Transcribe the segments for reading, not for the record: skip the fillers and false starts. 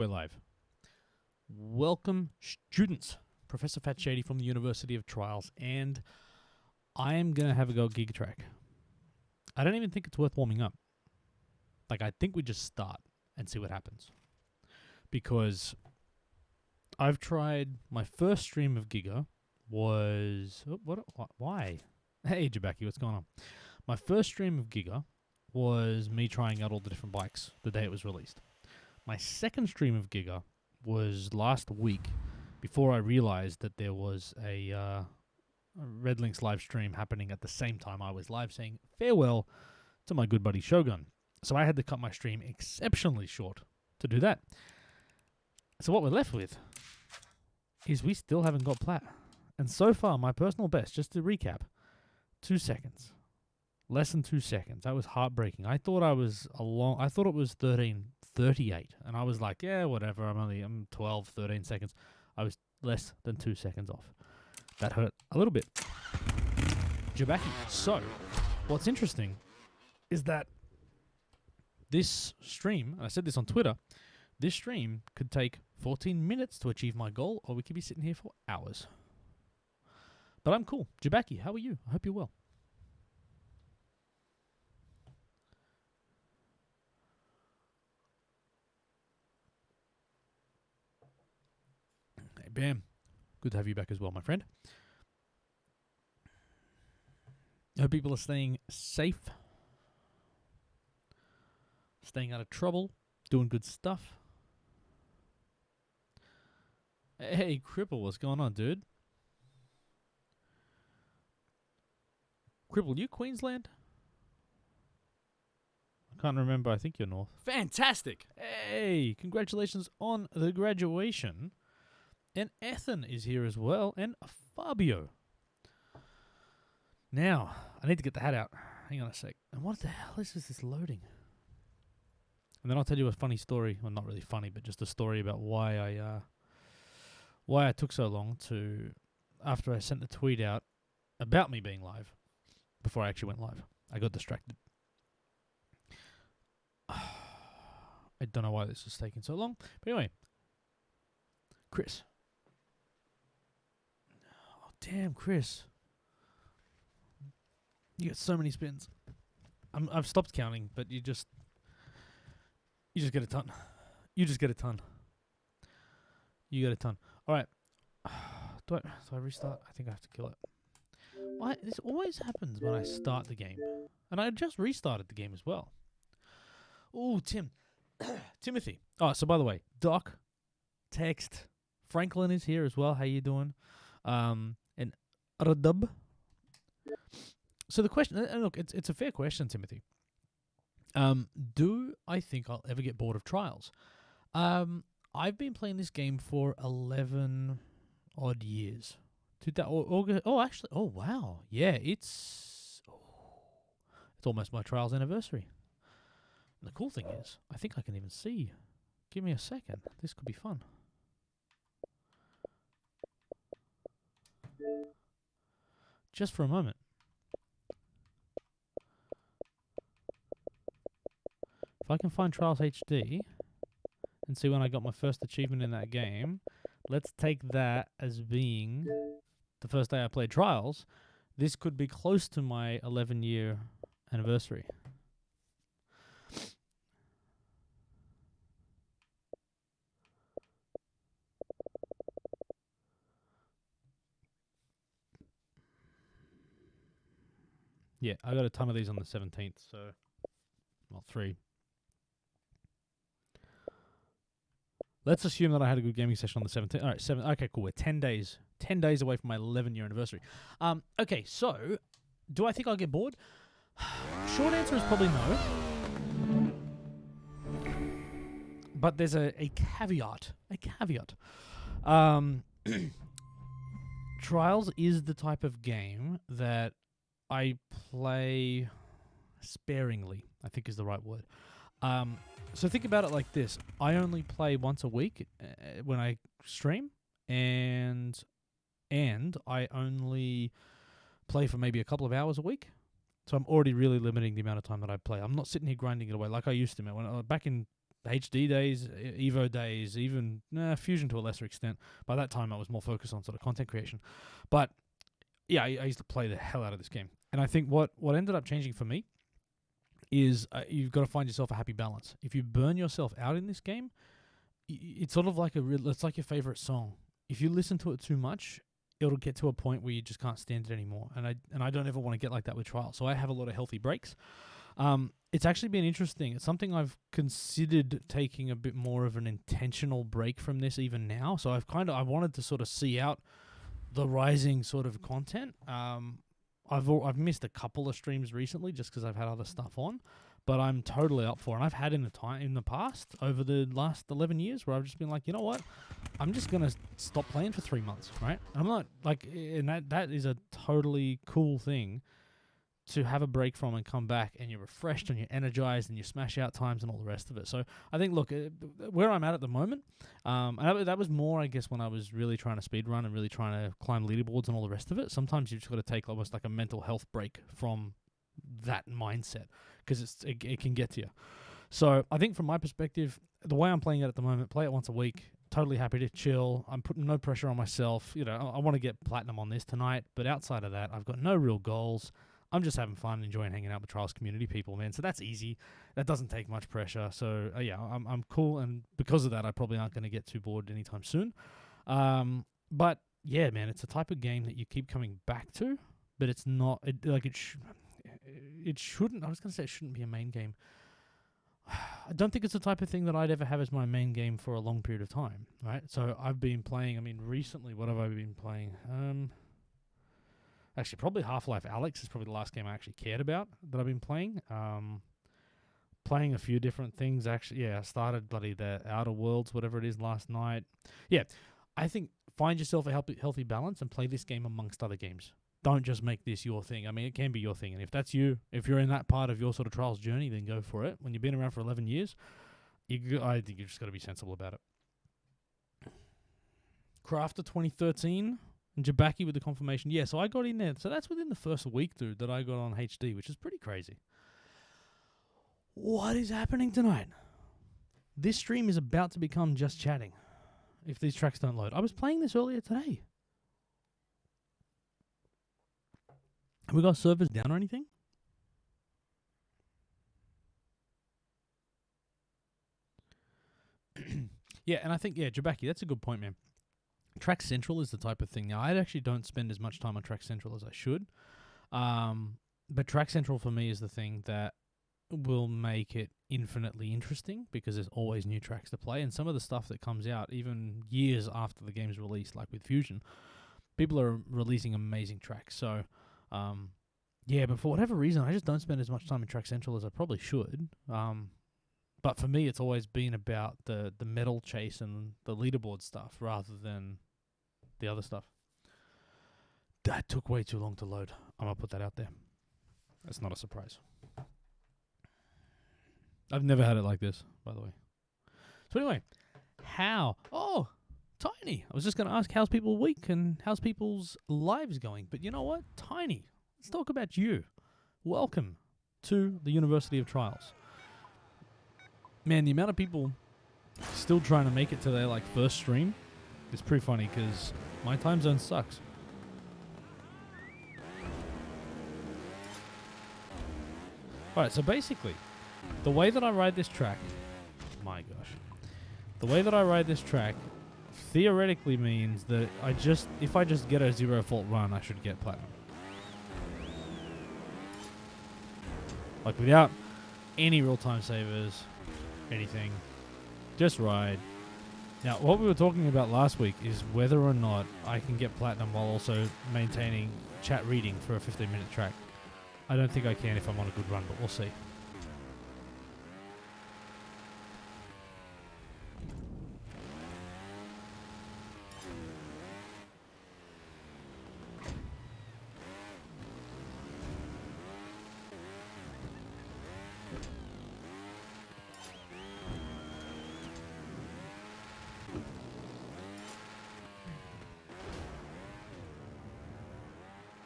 We're live. Welcome, students. Professor Fat Shady from the University of Trials, and I am going to have a go at Gigatrack. I don't even think it's worth warming up. I think we just start and see what happens. Because I've tried, my first stream of Giga was... why? Hey, Jabaki, what's going on? My first stream of Giga was me trying out all the different bikes the day it was released. My second stream of Giga was last week, before I realized that there was a Red Links live stream happening at the same time I was live saying farewell to my good buddy Shogun. So I had to cut my stream exceptionally short to do that. So what we're left with is we still haven't got plat. And so far, my personal best, just to recap, 2 seconds. Less than 2 seconds. That was heartbreaking. I thought it was 13:38, and I was like, yeah, whatever. I'm 12, 13 seconds. I was less than 2 seconds off. That hurt a little bit. Jabaki. So, what's interesting is that this stream, and I said this on Twitter, this stream could take 14 minutes to achieve my goal, or we could be sitting here for hours. But I'm cool. Jabaki, how are you? I hope you're well. Hey, Bam. Good to have you back as well, my friend. I hope people are staying safe, staying out of trouble, doing good stuff. Hey, Cripple, what's going on, dude? Cripple, you Queensland? I can't remember. I think you're North. Fantastic! Hey, congratulations on the graduation. And Ethan is here as well, and Fabio. Now, I need to get the hat out. Hang on a sec. And what the hell is this loading? And then I'll tell you a funny story. Well, not really funny, but just a story about why I took so long to, after I sent the tweet out about me being live, before I actually went live. I got distracted. I don't know why this is taking so long. But anyway, Chris. Oh, damn, Chris. You got so many spins. I've stopped counting, but you just get a ton. You just get a ton. You get a ton. All right. Do I restart? I think I have to kill it. Why? This always happens when I start the game. And I just restarted the game as well. Oh, Timothy. Oh, so by the way, Doc, Text, Franklin is here as well. How you doing? And Radub. So the question, and look, it's a fair question, Timothy. Do I think I'll ever get bored of Trials? I've been playing this game for 11 odd years. August. Oh, actually. Oh, wow. Yeah, it's almost my Trials anniversary. And the cool thing is, I think I can even see. Give me a second. This could be fun. Just for a moment. If I can find Trials HD and see when I got my first achievement in that game, let's take that as being the first day I played Trials. This could be close to my 11-year anniversary. Yeah, I got a ton of these on the 17th, so... Well, 3. Let's assume that I had a good gaming session on the 17th. All right, 7. Okay, cool. We're 10 days. 10 days away from my 11-year anniversary. Okay, so, do I think I'll get bored? Short answer is probably no. But there's a caveat. A caveat. Trials is the type of game that I play sparingly, I think is the right word. So think about it like this. I only play once a week when I stream, and I only play for maybe a couple of hours a week. So I'm already really limiting the amount of time that I play. I'm not sitting here grinding it away like I used to. When back in HD days, Evo days, even Fusion to a lesser extent. By that time, I was more focused on sort of content creation. But yeah, I used to play the hell out of this game. And I think what ended up changing for me is you've got to find yourself a happy balance. If you burn yourself out in this game, it's sort of like it's like your favorite song. If you listen to it too much, it'll get to a point where you just can't stand it anymore. And I don't ever want to get like that with Trials. So I have a lot of healthy breaks. It's actually been interesting. It's something I've considered taking a bit more of an intentional break from this even now. So I wanted to sort of see out the rising sort of content. I've missed a couple of streams recently just because I've had other stuff on, but I'm totally up for it. And I've had in the past over the last 11 years where I've just been like, you know what, I'm just gonna stop playing for 3 months, right? I'm not like, and that is a totally cool thing to have a break from and come back and you're refreshed and you're energized and you smash out times and all the rest of it. So I think, look, where I'm at the moment, and that was more, I guess, when I was really trying to speedrun and really trying to climb leaderboards and all the rest of it. Sometimes you've just got to take almost like a mental health break from that mindset because it can get to you. So I think from my perspective, the way I'm playing it at the moment, play it once a week, totally happy to chill. I'm putting no pressure on myself. You know, I want to get platinum on this tonight, but outside of that, I've got no real goals. I'm just having fun, enjoying hanging out with Trials community people, man. So that's easy. That doesn't take much pressure. So yeah, I'm cool, and because of that, I probably aren't going to get too bored anytime soon. But yeah, man, it's a type of game that you keep coming back to, but it's not it shouldn't. I was going to say it shouldn't be a main game. I don't think it's the type of thing that I'd ever have as my main game for a long period of time, right? So I've been playing. I mean, recently, what have I been playing? Actually, probably Half-Life Alyx is probably the last game I actually cared about that I've been playing. Playing a few different things, actually. Yeah, I started the Outer Worlds, whatever it is, last night. Yeah, I think find yourself a healthy balance and play this game amongst other games. Don't just make this your thing. I mean, it can be your thing. And if that's you, if you're in that part of your sort of Trials journey, then go for it. When you've been around for 11 years, I think you've just got to be sensible about it. Crafter 2013... and Jabaki with the confirmation. Yeah, so I got in there. So that's within the first week, dude, that I got on HD, which is pretty crazy. What is happening tonight? This stream is about to become just chatting if these tracks don't load. I was playing this earlier today. Have we got servers down or anything? Yeah, and I think, Jabaki, that's a good point, man. Track Central is the type of thing. Now, I actually don't spend as much time on Track Central as I should. But Track Central for me is the thing that will make it infinitely interesting because there's always new tracks to play. And some of the stuff that comes out, even years after the game's released, like with Fusion, people are releasing amazing tracks. So, but for whatever reason, I just don't spend as much time in Track Central as I probably should. But for me, it's always been about the medal chase and the leaderboard stuff rather than the other stuff. That took way too long to load. I'm going to put that out there. That's not a surprise. I've never had it like this, by the way. So anyway, how? Oh, Tiny. I was just going to ask how's people's week and how's people's lives going. But you know what? Tiny, let's talk about you. Welcome to the University of Trials. Man, the amount of people still trying to make it to their first stream is pretty funny because my time zone sucks. Alright, so basically, the way that I ride this track, the way that I ride this track theoretically means that if I just get a 0 fault run, I should get platinum. Without any real time savers, anything, just ride. Now, what we were talking about last week is whether or not I can get platinum while also maintaining chat reading for a 15-minute track. I don't think I can if I'm on a good run, but we'll see.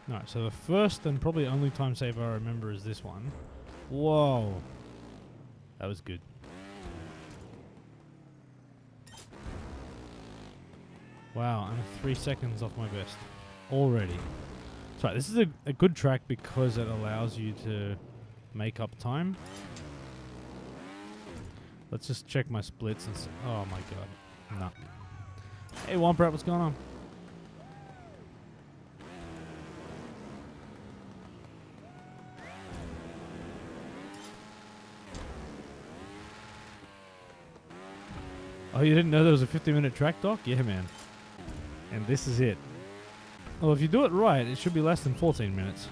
Alright, so the first and probably only time save I remember is this one. Whoa. That was good. Wow, I'm 3 seconds off my best already. That's right, this is a good track because it allows you to make up time. Let's just check my splits and oh my god. Nah. Hey Womp, what's going on? Oh, you didn't know there was a 50-minute track, Doc? Yeah, man. And this is it. Well, if you do it right, it should be less than 14 minutes.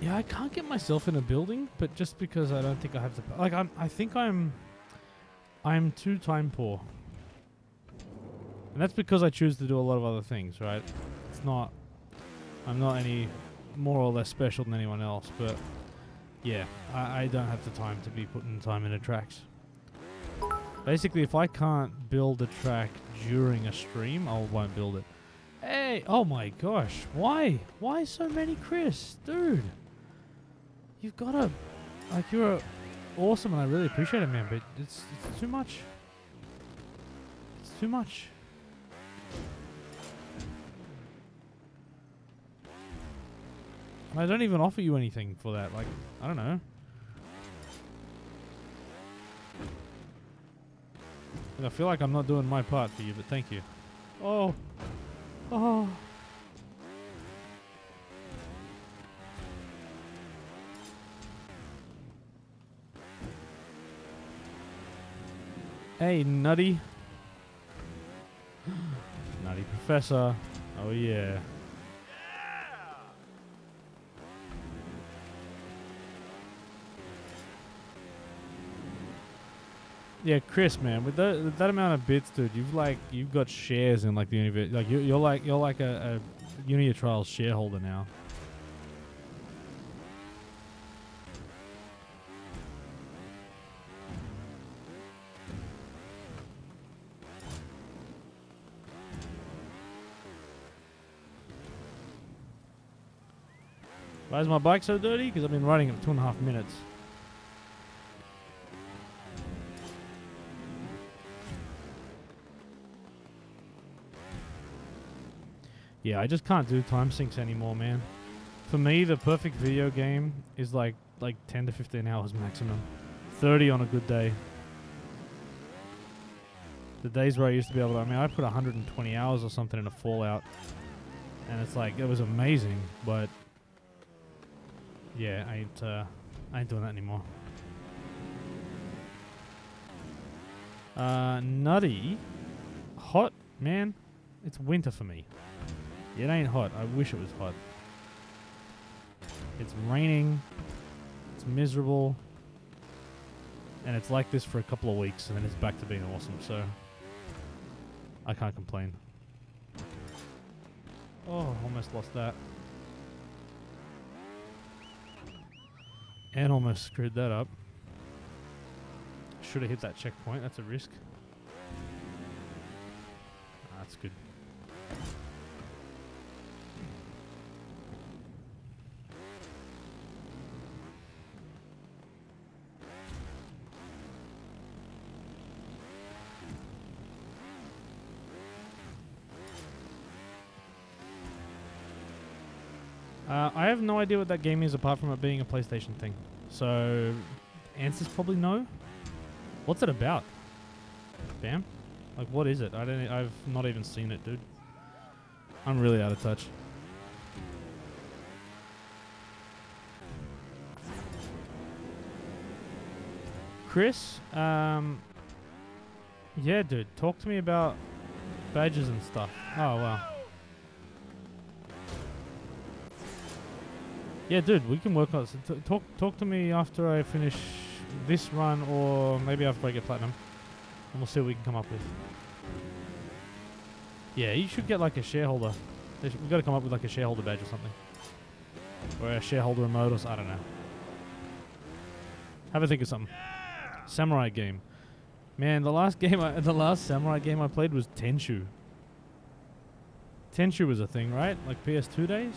Yeah, I can't get myself in a building, but just because I don't think I have the like, I think I'm too time poor, and that's because I choose to do a lot of other things. Right? It's not. I'm not any more or less special than anyone else, but yeah, I don't have the time to be putting time into tracks. Basically, if I can't build a track during a stream, I won't build it. Hey, oh my gosh, why? Why so many Chris? Dude. You've got to, like, you're awesome and I really appreciate it, man, but it's too much. It's too much. And I don't even offer you anything for that, like, I don't know. And I feel like I'm not doing my part for you, but thank you. Oh. Oh. Hey, Nutty. Nutty Professor. Oh, yeah. Yeah, Chris, man, with that amount of bits, dude, you've got shares in like the universe. Like you're like a Uni of Trials shareholder now. Why is my bike so dirty? Because I've been riding it for 2.5 minutes. Yeah, I just can't do time sinks anymore, man. For me, the perfect video game is like 10 to 15 hours maximum. 30 on a good day. The days where I used to be able to, I mean, I put 120 hours or something in a Fallout. And it's like, it was amazing, but yeah, I ain't doing that anymore. Nutty. Hot, man. It's winter for me. It ain't hot. I wish it was hot. It's raining. It's miserable. And it's like this for a couple of weeks, and then it's back to being awesome, so I can't complain. Oh, almost lost that. And almost screwed that up. Should have hit that checkpoint. That's a risk. That's good. I have no idea what that game is apart from it being a PlayStation thing. So, answer's probably no. What's it about? Bam? Like, what is it? I've not even seen it, dude. I'm really out of touch. Chris, yeah, dude, talk to me about badges and stuff. Oh, wow. Yeah, dude, we can work on it. So talk to me after I finish this run, or maybe after I get platinum, and we'll see what we can come up with. Yeah, you should get like a shareholder. We've got to come up with like a shareholder badge or something. Or a shareholder remote, or I don't know. Have a think of something. Samurai game. Man, the last samurai game I played was Tenchu. Tenchu was a thing, right? Like PS2 days?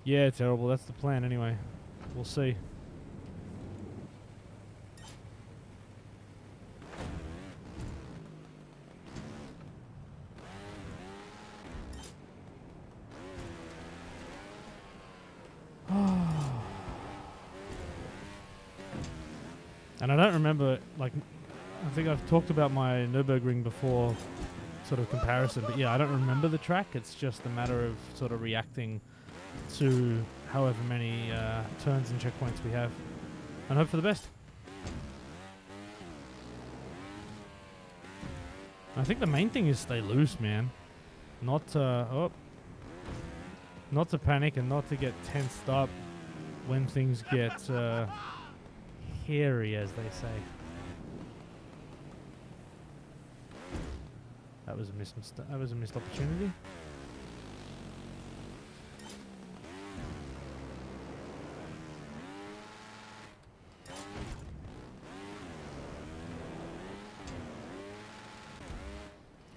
Yeah, terrible. That's the plan anyway. We'll see. And I don't remember, like, I think I've talked about my Nürburgring before, sort of comparison, but yeah, I don't remember the track. It's just a matter of sort of reacting to however many turns and checkpoints we have, and hope for the best. I think the main thing is stay loose, man. Not to panic and not to get tensed up when things get hairy, as they say. That was a missed opportunity.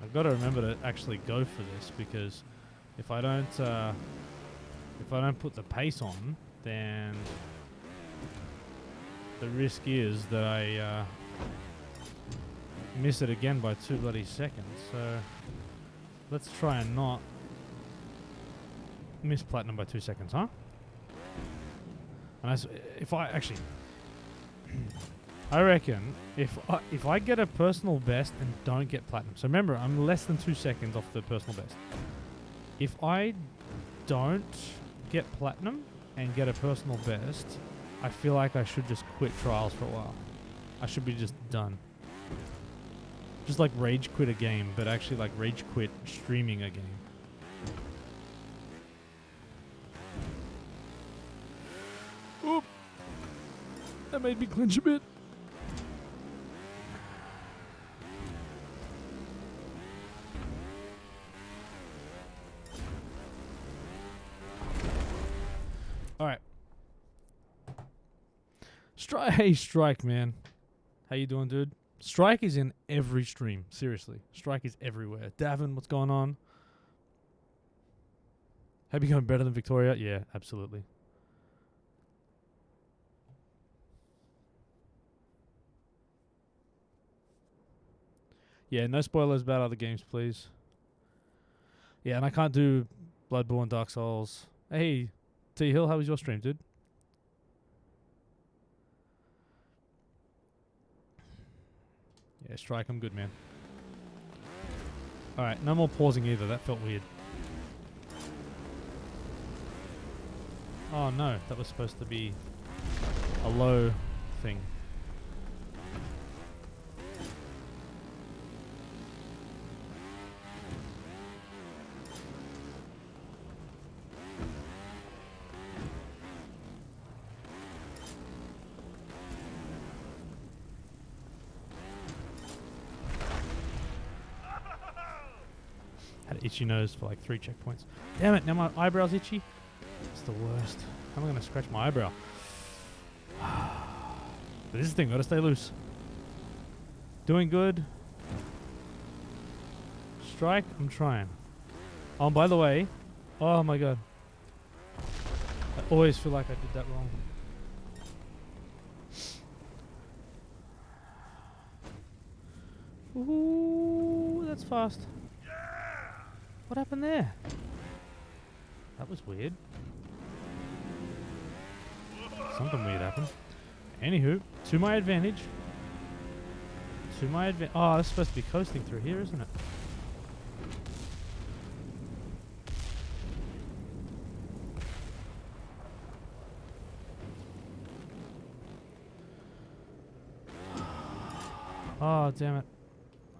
I've got to remember to actually go for this, because if I don't put the pace on, then the risk is that I miss it again by 2 bloody seconds. So let's try and not miss platinum by 2 seconds, huh? And if I actually, I reckon if I get a personal best and don't get platinum, so remember I'm less than 2 seconds off the personal best. If I don't get platinum and get a personal best, I feel like I should just quit trials for a while. I should be just done. Just like rage quit a game, but actually like rage quit streaming a game. Oop! That made me clench a bit. Alright. Hey, Strike, man. How you doing, dude? Strike is in every stream. Seriously. Strike is everywhere. Davin, what's going on? Have you gone better than Victoria? Yeah, absolutely. Yeah, no spoilers about other games, please. Yeah, and I can't do Bloodborne, Dark Souls. Hey, T Hill, how was your stream, dude? Yeah, Strike, I'm good, man. Alright, no more pausing either. That felt weird. Oh no, that was supposed to be a low thing. Had an itchy nose for like 3 checkpoints. Damn it, now my eyebrow's itchy. It's the worst. How am I going to scratch my eyebrow? But this is the thing, gotta stay loose. Doing good. Strike, I'm trying. Oh, by the way, oh my god. I always feel like I did that wrong. Ooh, that's fast. What happened there? That was weird. Something weird happened. Anywho, to my advantage. To my advantage. Oh, it's supposed to be coasting through here, isn't it? Oh, damn it.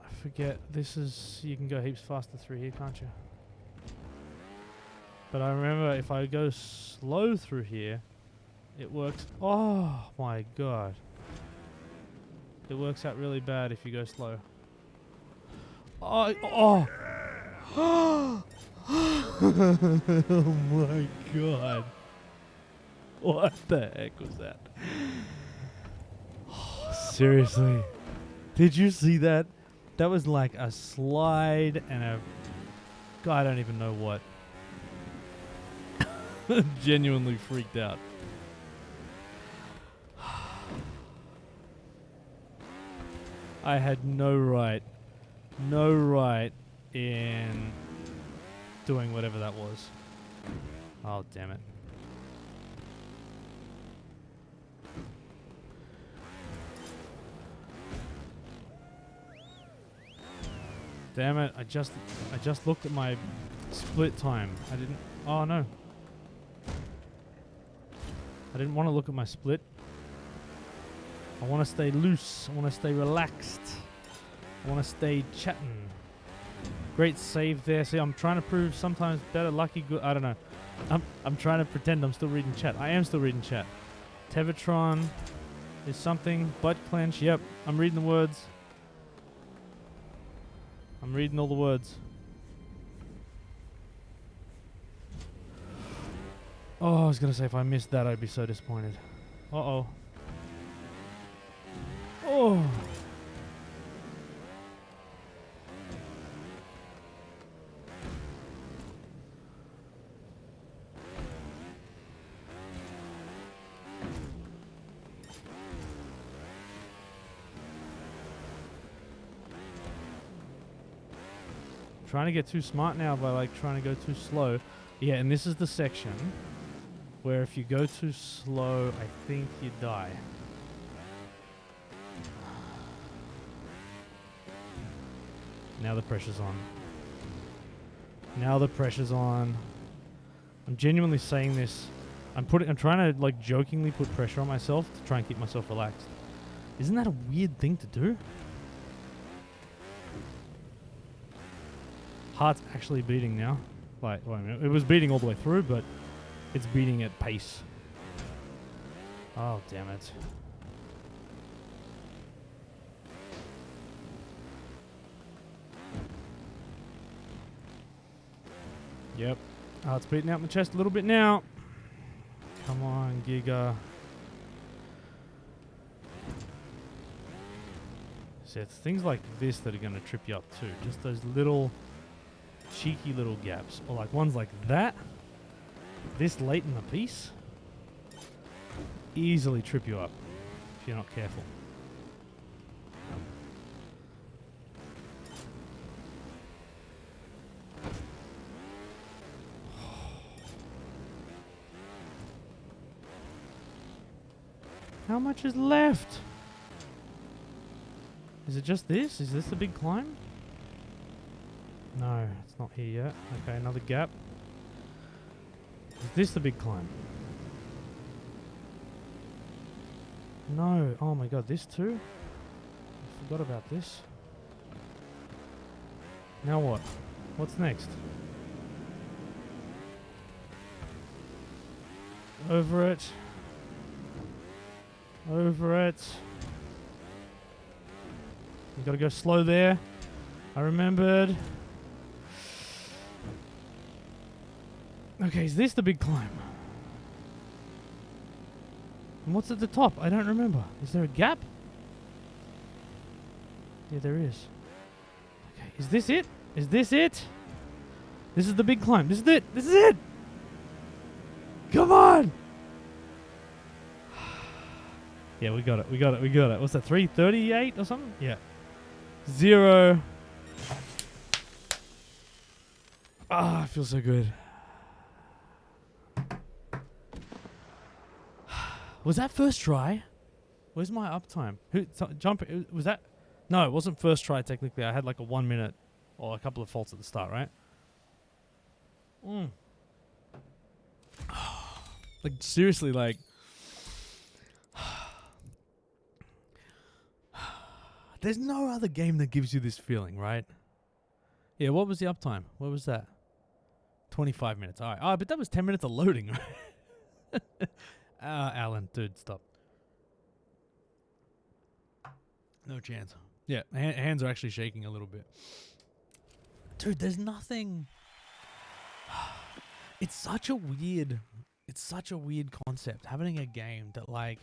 I forget. This is... You can go heaps faster through here, can't you? But I remember if I go slow through here, it works. Oh my god. It works out really bad if you go slow. Oh. Oh my god. What the heck was that? Seriously. Did you see that? That was like a slide and a... God, I don't even know what. Genuinely freaked out. I had no right in doing whatever that was. Oh, damn it. Damn it, I just looked at my split time. I didn't... Oh, no. I didn't want to look at my split. I want to stay loose. I want to stay relaxed. I want to stay chatting. Great save there. See, I'm trying to prove sometimes better, lucky, good. I don't know. I'm trying to pretend I'm still reading chat. I am still reading chat. Tevatron is something. Butt clench. Yep, I'm reading the words. I'm reading all the words. Oh, I was going to say if I missed that, I'd be so disappointed. Uh-oh. Oh. Trying to get too smart now by like trying to go too slow. Yeah, and this is the section where if you go too slow, I think you die. Now the pressure's on. Now the pressure's on. I'm genuinely saying this. I'm trying to like jokingly put pressure on myself to try and keep myself relaxed. Isn't that a weird thing to do? Heart's actually beating now. Like, well, I mean, it was beating all the way through, but it's beating at pace. Oh, damn it. Yep. Oh, it's beating out my chest a little bit now. Come on, Giga. So it's things like this that are going to trip you up too. Just those little cheeky little gaps. Or like ones like that. This late in the piece. Easily trip you up if you're not careful. How much is left? Is it just this? Is this the big climb? No, it's not here yet. Okay, another gap. Is this the big climb? No. Oh my god, this too? I forgot about this. Now what? What's next? Over it. Over it. You gotta go slow there. I remembered. Okay, is this the big climb? And what's at the top? I don't remember. Is there a gap? Yeah, there is. Okay, is this it? Is this it? This is the big climb. This is it. This is it. Come on. Yeah, we got it. We got it. We got it. What's that? 338 or something? Yeah. 0. Ah, I feel so good. Was that first try? Where's my uptime? Jump? Was that? No, it wasn't first try technically. I had like a 1 minute or a couple of faults at the start, right? Like seriously, like. There's no other game that gives you this feeling, right? Yeah, what was the uptime? What was that? 25 minutes. All right. Oh, but that was 10 minutes of loading, right? Alan, dude, stop. No chance. Yeah, hands are actually shaking a little bit. Dude, there's nothing. It's such a weird concept, having a game that like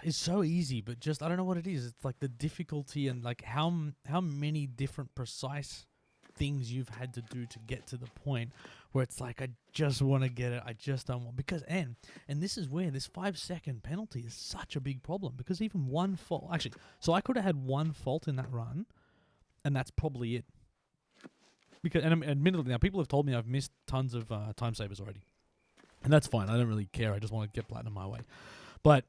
is so easy, but just I don't know what it is. It's like the difficulty and like how many different precise things you've had to do to get to the point where it's like I just want to get it. I just don't want, because and this is where this 5-second penalty is such a big problem, because even one fault, actually, so I could have had one fault in that run, and that's probably it. Because, and admittedly, now people have told me I've missed tons of time savers already, and that's fine. I don't really care. I just want to get platinum my way. But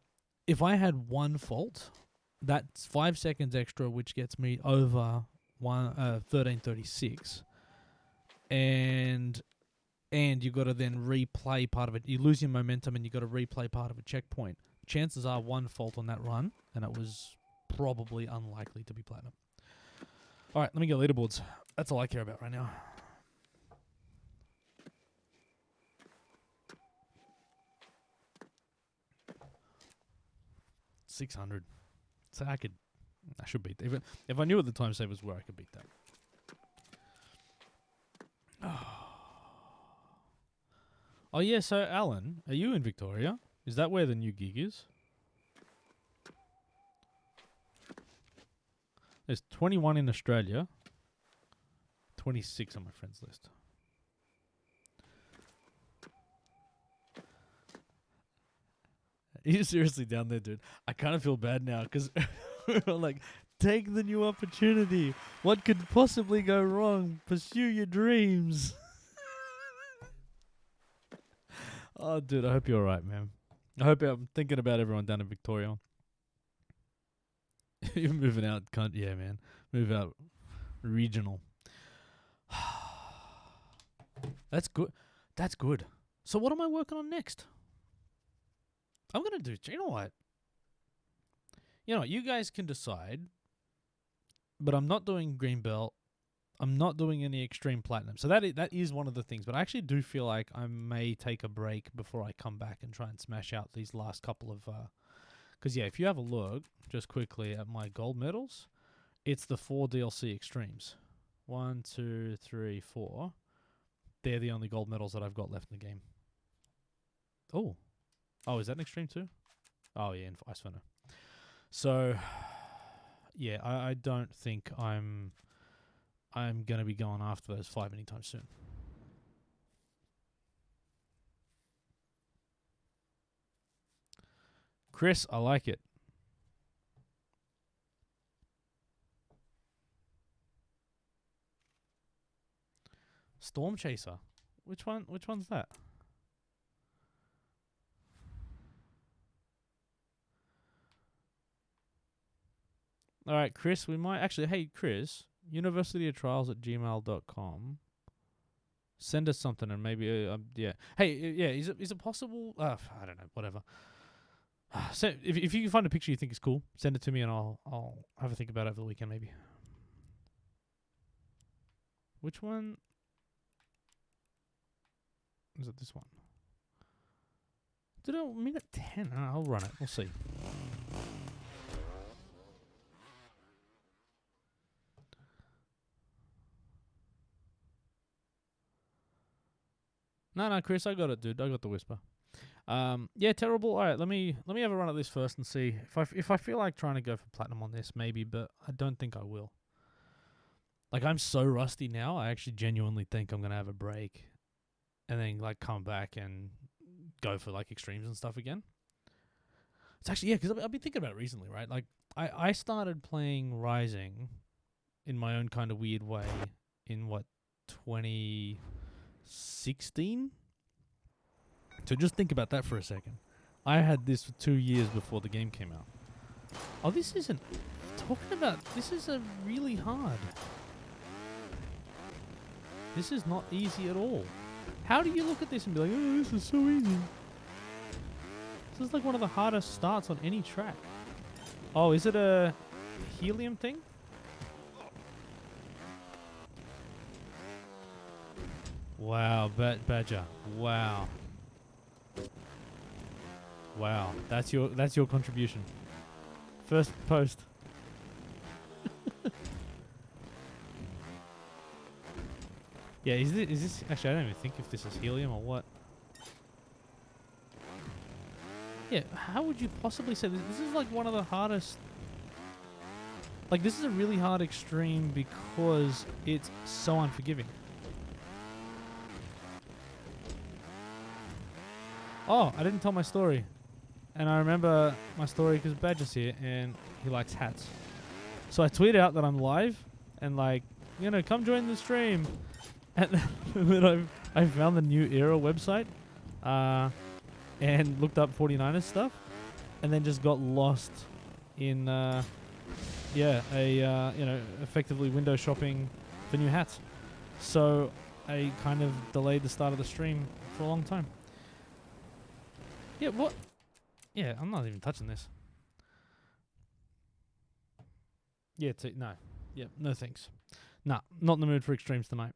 if I had one fault, that's 5 seconds extra, which gets me over 13:36, and you got to then replay part of it. You lose your momentum, and you got to replay part of a checkpoint. Chances are one fault on that run, and it was probably unlikely to be platinum. All right, let me get leaderboards. That's all I care about right now. $600. So I should beat that. If I knew what the time savers were, I could beat that. Oh yeah, so Alan, are you in Victoria? Is that where the new gig is? There's 21 in Australia. 26 on my friends list. Are you seriously down there, dude? I kind of feel bad now because we're like, take the new opportunity. What could possibly go wrong? Pursue your dreams. Oh, dude, I hope you're all right, man. I hope I'm thinking about everyone down in Victoria. You're moving out, cunt. Yeah, man. Move out. Regional. That's good. That's good. So what am I working on next? I'm going to do... You know what? You guys can decide. But I'm not doing green belt. I'm not doing any extreme platinum. So that is one of the things. But I actually do feel like I may take a break before I come back and try and smash out these last couple of... Because, yeah, if you have a look, just quickly, at my gold medals, it's the 4 DLC extremes. 1, 2, 3, 4. They're the only gold medals that I've got left in the game. Oh. Oh, is that an extreme too? Oh, yeah, in Ice Furnace. So, yeah, I don't think I'm going to be going after those 5 anytime soon. Chris, I like it. Storm Chaser. Which one's that? All right, Chris, we might actually... Hey, Chris, universityoftrials@gmail.com. Send us something and maybe... yeah. Hey, yeah, is it possible... I don't know, whatever. So if you can find a picture you think is cool, send it to me and I'll have a think about it over the weekend maybe. Which one? Is it this one? Did it minute 10? I'll run it. We'll see. No, Chris, I got it, dude. I got the whisper. Yeah, terrible. All right, let me have a run at this first and see if I feel like trying to go for platinum on this, maybe, but I don't think I will. Like, I'm so rusty now. I actually genuinely think I'm gonna have a break, and then like come back and go for like extremes and stuff again. It's actually, yeah, because I've been thinking about it recently, right? Like, I started playing Rising in my own kind of weird way in 2016. So just think about that for a second. I had this for 2 years before the game came out. Oh, this isn't... Talking about... This is a really hard. This is not easy at all. How do you look at this and be like, oh, this is so easy? This is like one of the hardest starts on any track. Oh, is it a helium thing? Wow, Badger. Wow. Wow. That's your contribution. First post. Yeah, is this actually I don't even think if this is helium or what. Yeah, how would you possibly say this? This is like one of the hardest. Like, this is a really hard extreme because it's so unforgiving. Oh, I didn't tell my story. And I remember my story because Badger's here and he likes hats. So I tweeted out that I'm live and like, you know, come join the stream. And then I found the New Era website and looked up 49ers stuff and then just got lost in, effectively window shopping for new hats. So I kind of delayed the start of the stream for a long time. Yeah, what? Yeah, I'm not even touching this. Yeah, no. Yeah, no thanks. Nah, not in the mood for extremes tonight.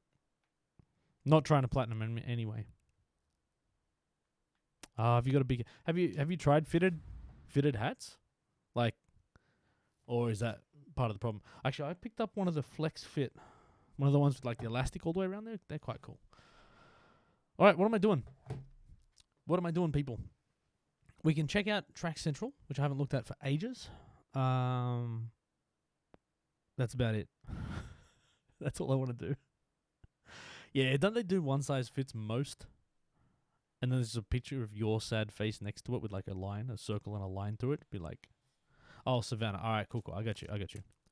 Not trying to platinum anyway. Have you got a big? Have you tried fitted hats? Like, or is that part of the problem? Actually, I picked up one of the Flex Fit, one of the ones with like the elastic all the way around there. They're quite cool. All right, what am I doing? What am I doing, people? We can check out Track Central, which I haven't looked at for ages. That's about it. That's all I want to do. Yeah, don't they do one size fits most? And then there's a picture of your sad face next to it with like a line, a circle and a line through it. Be like, oh, Savannah. All right, cool. I got you. All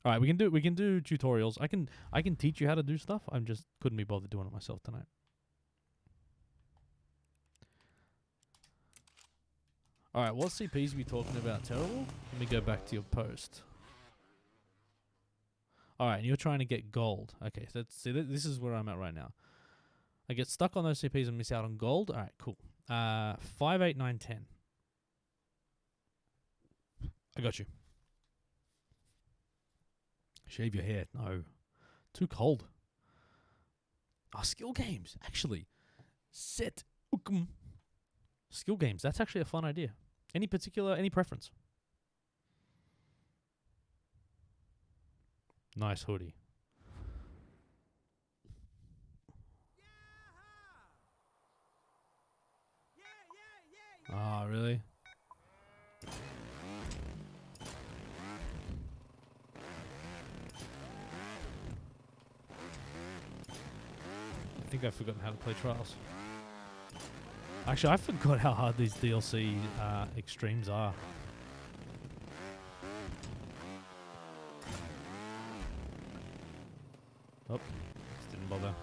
right, we can do tutorials. I can teach you how to do stuff. I'm just couldn't be bothered doing it myself tonight. All right, what CPs are we talking about? Terrible? Let me go back to your post. All right, and you're trying to get gold. Okay, so this is where I'm at right now. I get stuck on those CPs and miss out on gold. All right, cool. 5, 8, 9, 10. I got you. Shave your hair. No. Too cold. Oh, skill games, actually. Set. Skill games. That's actually a fun idea. Any preference? Nice hoodie. Oh, really? I think I've forgotten how to play Trials. Actually, I forgot how hard these DLC extremes are. Oh, just didn't bother.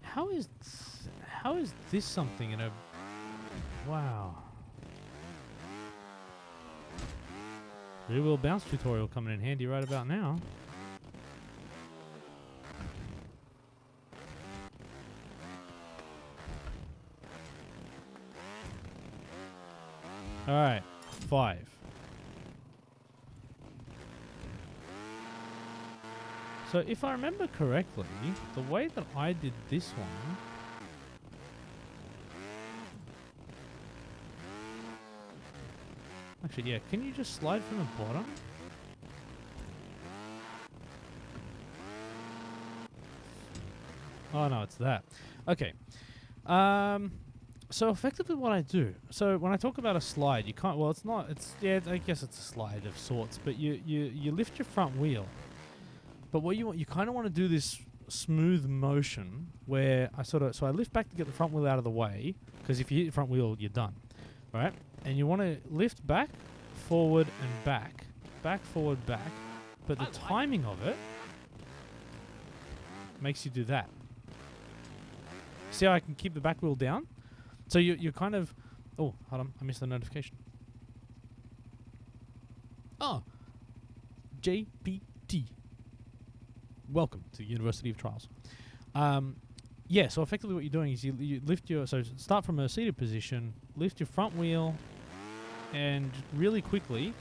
How is this something in a... Wow. Rear wheel bounce tutorial coming in handy right about now. All right, 5. So if I remember correctly, the way that I did this one... Actually, yeah, can you just slide from the bottom? Oh, no, it's that. Okay. So effectively what I do, so when I talk about a slide, you can't, well, it's not, it's, yeah, I guess it's a slide of sorts, but you lift your front wheel. But what you want, you kind of want to do this smooth motion where so I lift back to get the front wheel out of the way, because if you hit the front wheel, you're done, right? And you want to lift back, forward, and back, forward, back. But the timing of it makes you do that. See how I can keep the back wheel down? So you're kind of... Oh, hold on. I missed the notification. Oh. JPT. Welcome to the University of Trials. Yeah, so effectively what you're doing is you lift your... So start from a seated position, lift your front wheel, and really quickly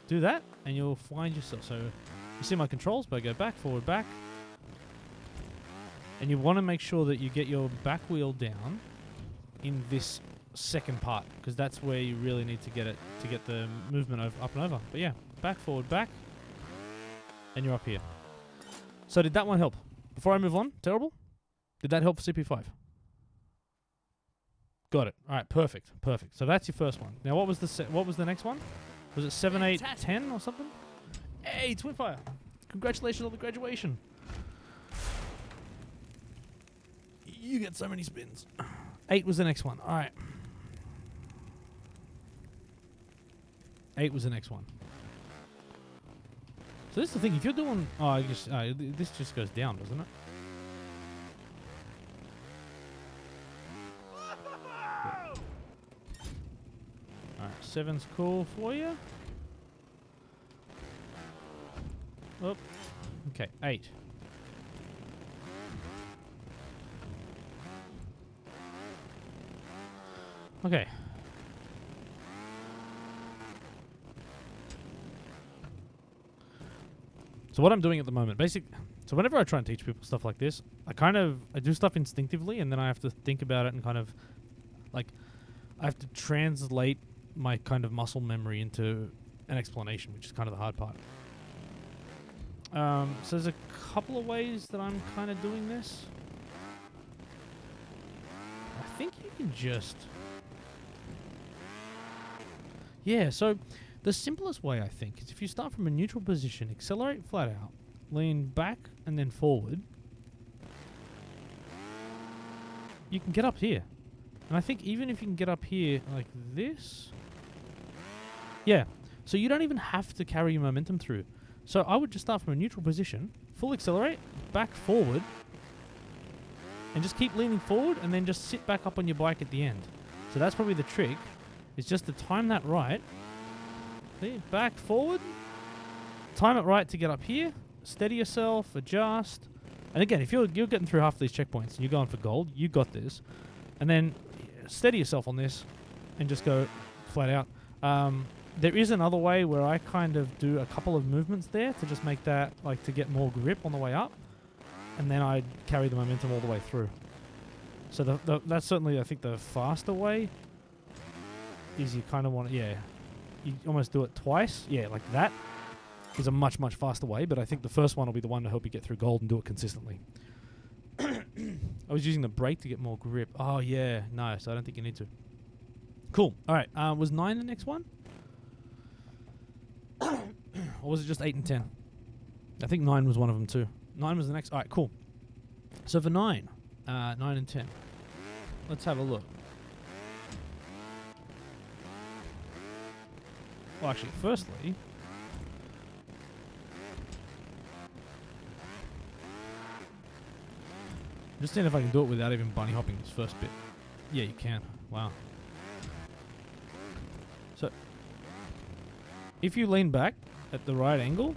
do that, and you'll find yourself. So you see my controls, but I go back, forward, back. And you want to make sure that you get your back wheel down in this second part, because that's where you really need to get it to get the movement up and over. But yeah, back, forward, back, and you're up here. So did that one help? Before I move on, terrible? Did that help for CP5? Got it. All right, perfect. So that's your first one. Now, what was the next one? Was it 7, 8, 10 or something? Hey, Twinfire! Congratulations on the graduation. You get so many spins. 8 was the next one. All right. 8 was the next one. So this is the thing. If you're doing, this just goes down, doesn't it? All right, 7's cool for you. Oh, okay, 8. Okay. So what I'm doing at the moment, so whenever I try and teach people stuff like this, I do stuff instinctively, and then I have to think about it and kind of, like, I have to translate my kind of muscle memory into an explanation, which is kind of the hard part. So there's a couple of ways that I'm kind of doing this. I think you can just... Yeah, so the simplest way, I think, is if you start from a neutral position, accelerate flat out, lean back and then forward, you can get up here. And I think even if you can get up here like this... Yeah, so you don't even have to carry your momentum through. So I would just start from a neutral position, full accelerate, back forward, and just keep leaning forward, and then just sit back up on your bike at the end. So that's probably the trick, is just to time that right. See, back, forward, time it right to get up here, steady yourself, adjust. And again, if you're getting through half these checkpoints and you're going for gold, you got this. And then steady yourself on this and just go flat out. There is another way where I kind of do a couple of movements there to just make that, like, to get more grip on the way up. And then I carry the momentum all the way through. So that's certainly, I think, the faster way. Is you kind of want to, you almost do it twice. Yeah, like that is a much, much faster way. But I think the first one will be the one to help you get through gold and do it consistently. I was using the brake to get more grip. Oh, yeah. No, so I don't think you need to. Cool. All right. Was 9 the next one? Or was it just 8 and 10? I think 9 was one of them too. 9 was the next. All right, cool. So for 9, 9 and 10, let's have a look. Well, actually, firstly, just seeing if I can do it without even bunny hopping this first bit. Yeah, you can. Wow. So, if you lean back at the right angle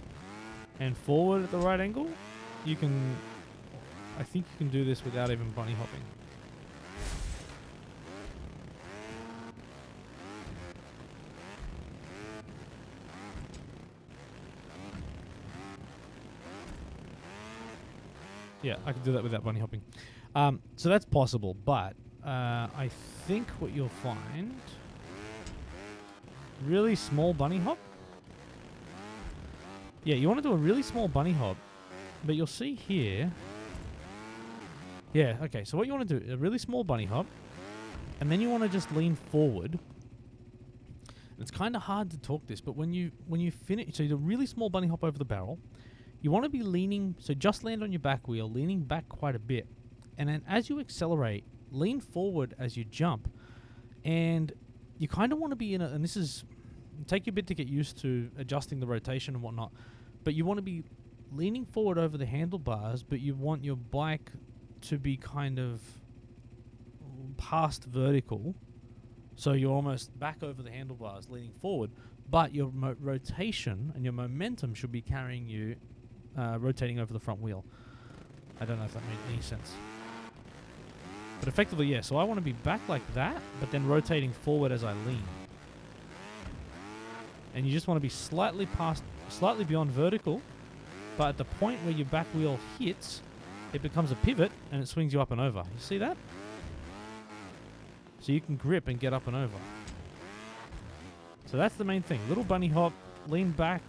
and forward at the right angle, you can... I think you can do this without even bunny hopping. Yeah, I can do that without bunny hopping. So that's possible, but I think what you'll find... Really small bunny hop? Yeah, you want to do a really small bunny hop, but you'll see here... Yeah, okay, so what you want to do, a really small bunny hop, and then you want to just lean forward. It's kind of hard to talk this, but when you finish... So you do a really small bunny hop over the barrel. You want to be leaning... So just land on your back wheel, leaning back quite a bit. And then as you accelerate, lean forward as you jump. And you kind of want to be in a... And this is... Take you a bit to get used to adjusting the rotation and whatnot. But you want to be leaning forward over the handlebars, but you want your bike to be kind of past vertical. So you're almost back over the handlebars, leaning forward. But your rotation and your momentum should be carrying you rotating over the front wheel. I don't know if that made any sense. But effectively, yeah. So I want to be back like that, but then rotating forward as I lean. And you just want to be slightly beyond vertical, but at the point where your back wheel hits, it becomes a pivot and it swings you up and over. You see that? So you can grip and get up and over. So that's the main thing. Little bunny hop, lean back,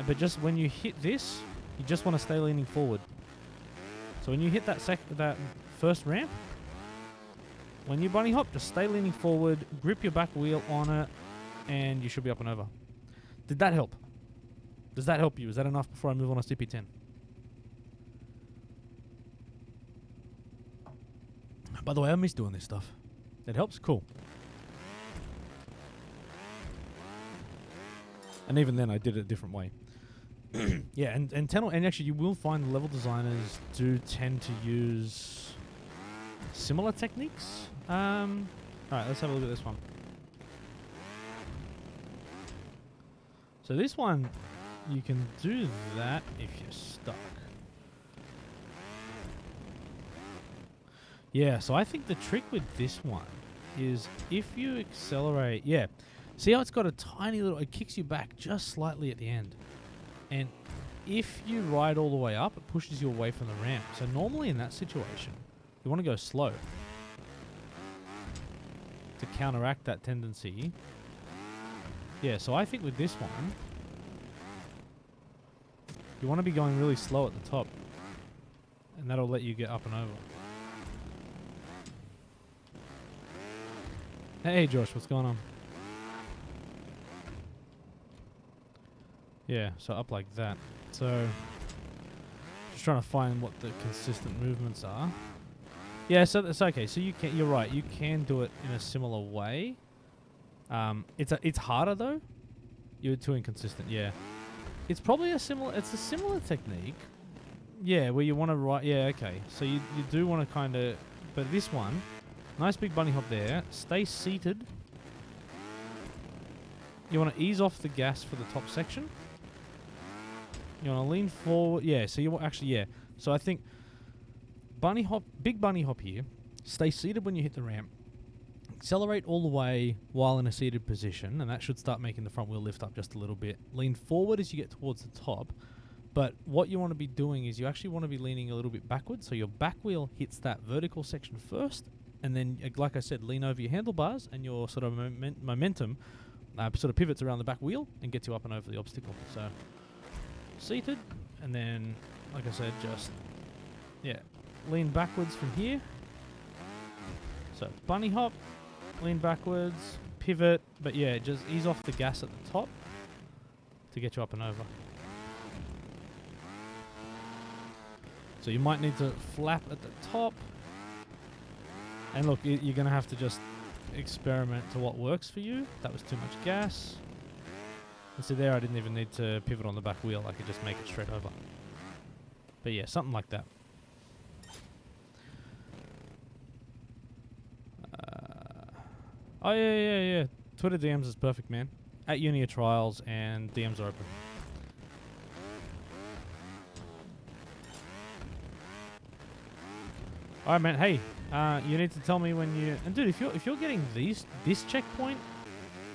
but just when you hit this, you just want to stay leaning forward. So when you hit that first ramp, when you bunny hop, just stay leaning forward, grip your back wheel on it, and you should be up and over. Did that help? Does that help you? Is that enough before I move on to CP10? By the way, I miss doing this stuff. It helps? Cool. And even then, I did it a different way. Yeah, and actually, you will find the level designers do tend to use similar techniques. All right, let's have a look at this one. So this one, you can do that if you're stuck. Yeah, so I think the trick with this one is if you accelerate, yeah, see how it's got a tiny little, it kicks you back just slightly at the end. And if you ride all the way up, it pushes you away from the ramp. So normally in that situation, you want to go slow to counteract that tendency. Yeah, so I think with this one, you want to be going really slow at the top, and that'll let you get up and over. Hey Josh, what's going on? Yeah, so up like that. So just trying to find what the consistent movements are. Yeah, so that's okay. So you're right. You can do it in a similar way. It's harder though. You're too inconsistent. Yeah, it's probably a similar technique. Yeah, where you want to ride. Yeah, okay. So you do want to kind of, but this one, nice big bunny hop there. Stay seated. You want to ease off the gas for the top section. You want to lean forward. Yeah, so you actually, yeah. So I think bunny hop, big bunny hop here. Stay seated when you hit the ramp. Accelerate all the way while in a seated position, and that should start making the front wheel lift up just a little bit. Lean forward as you get towards the top. But what you want to be doing is you actually want to be leaning a little bit backwards, so your back wheel hits that vertical section first, and then, like I said, lean over your handlebars, and your sort of momentum sort of pivots around the back wheel and gets you up and over the obstacle. So seated, and then, like I said, just, yeah, lean backwards from here. So bunny hop, lean backwards, pivot, but yeah, just ease off the gas at the top to get you up and over. So you might need to flap at the top. And look, you're going to have to just experiment to what works for you. That was too much gas. And so there I didn't even need to pivot on the back wheel. I could just make it straight over. But yeah, something like that. Oh yeah. Twitter DMs is perfect, man. At Uni Trials, and DMs are open. Alright, man. Hey, you need to tell me when you... And dude, if you're getting this checkpoint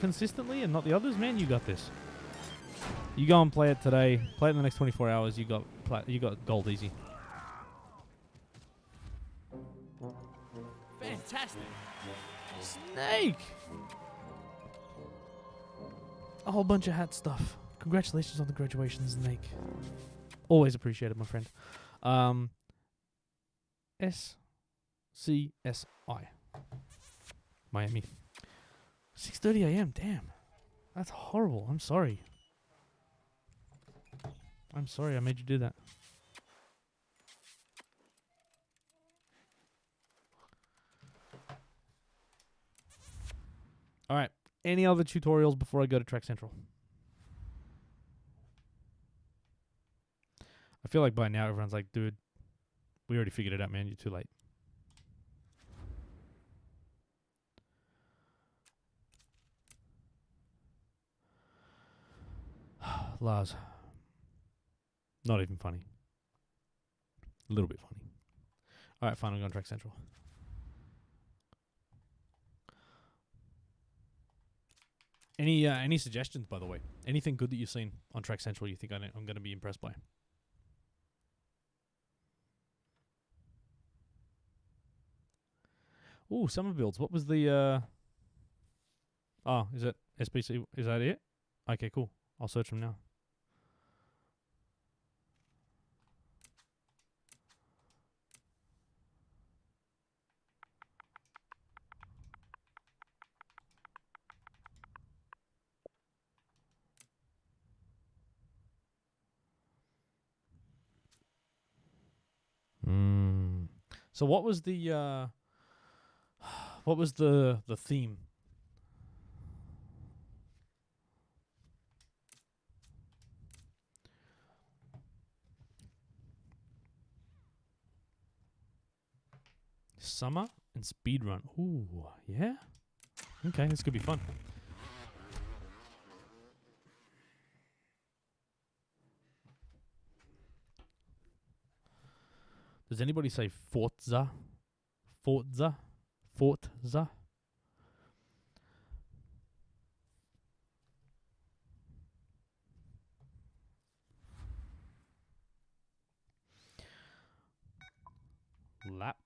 consistently and not the others, man, you got this. You go and play it today. Play it in the next 24 hours. You got gold easy. Fantastic. Snake. A whole bunch of hat stuff. Congratulations on the graduation, Snake. Always appreciated, my friend. SCSI. Miami. 6:30 a.m. Damn. That's horrible. I'm sorry. I'm sorry I made you do that. Alright. Any other tutorials before I go to Track Central? I feel like by now everyone's like, dude, we already figured it out, man. You're too late. Lars. Not even funny. A little bit funny. Alright, fine. I'm going to Track Central. Any suggestions, by the way? Anything good that you've seen on Track Central you think I'm going to be impressed by? Ooh, summer builds. What was the... Oh, is it SBC? Is that it? Okay, cool. I'll search them now. So what was the the theme? Summer and speedrun. Ooh, yeah. Okay, this could be fun. Does anybody say Forza? Forza? Forza? Lap.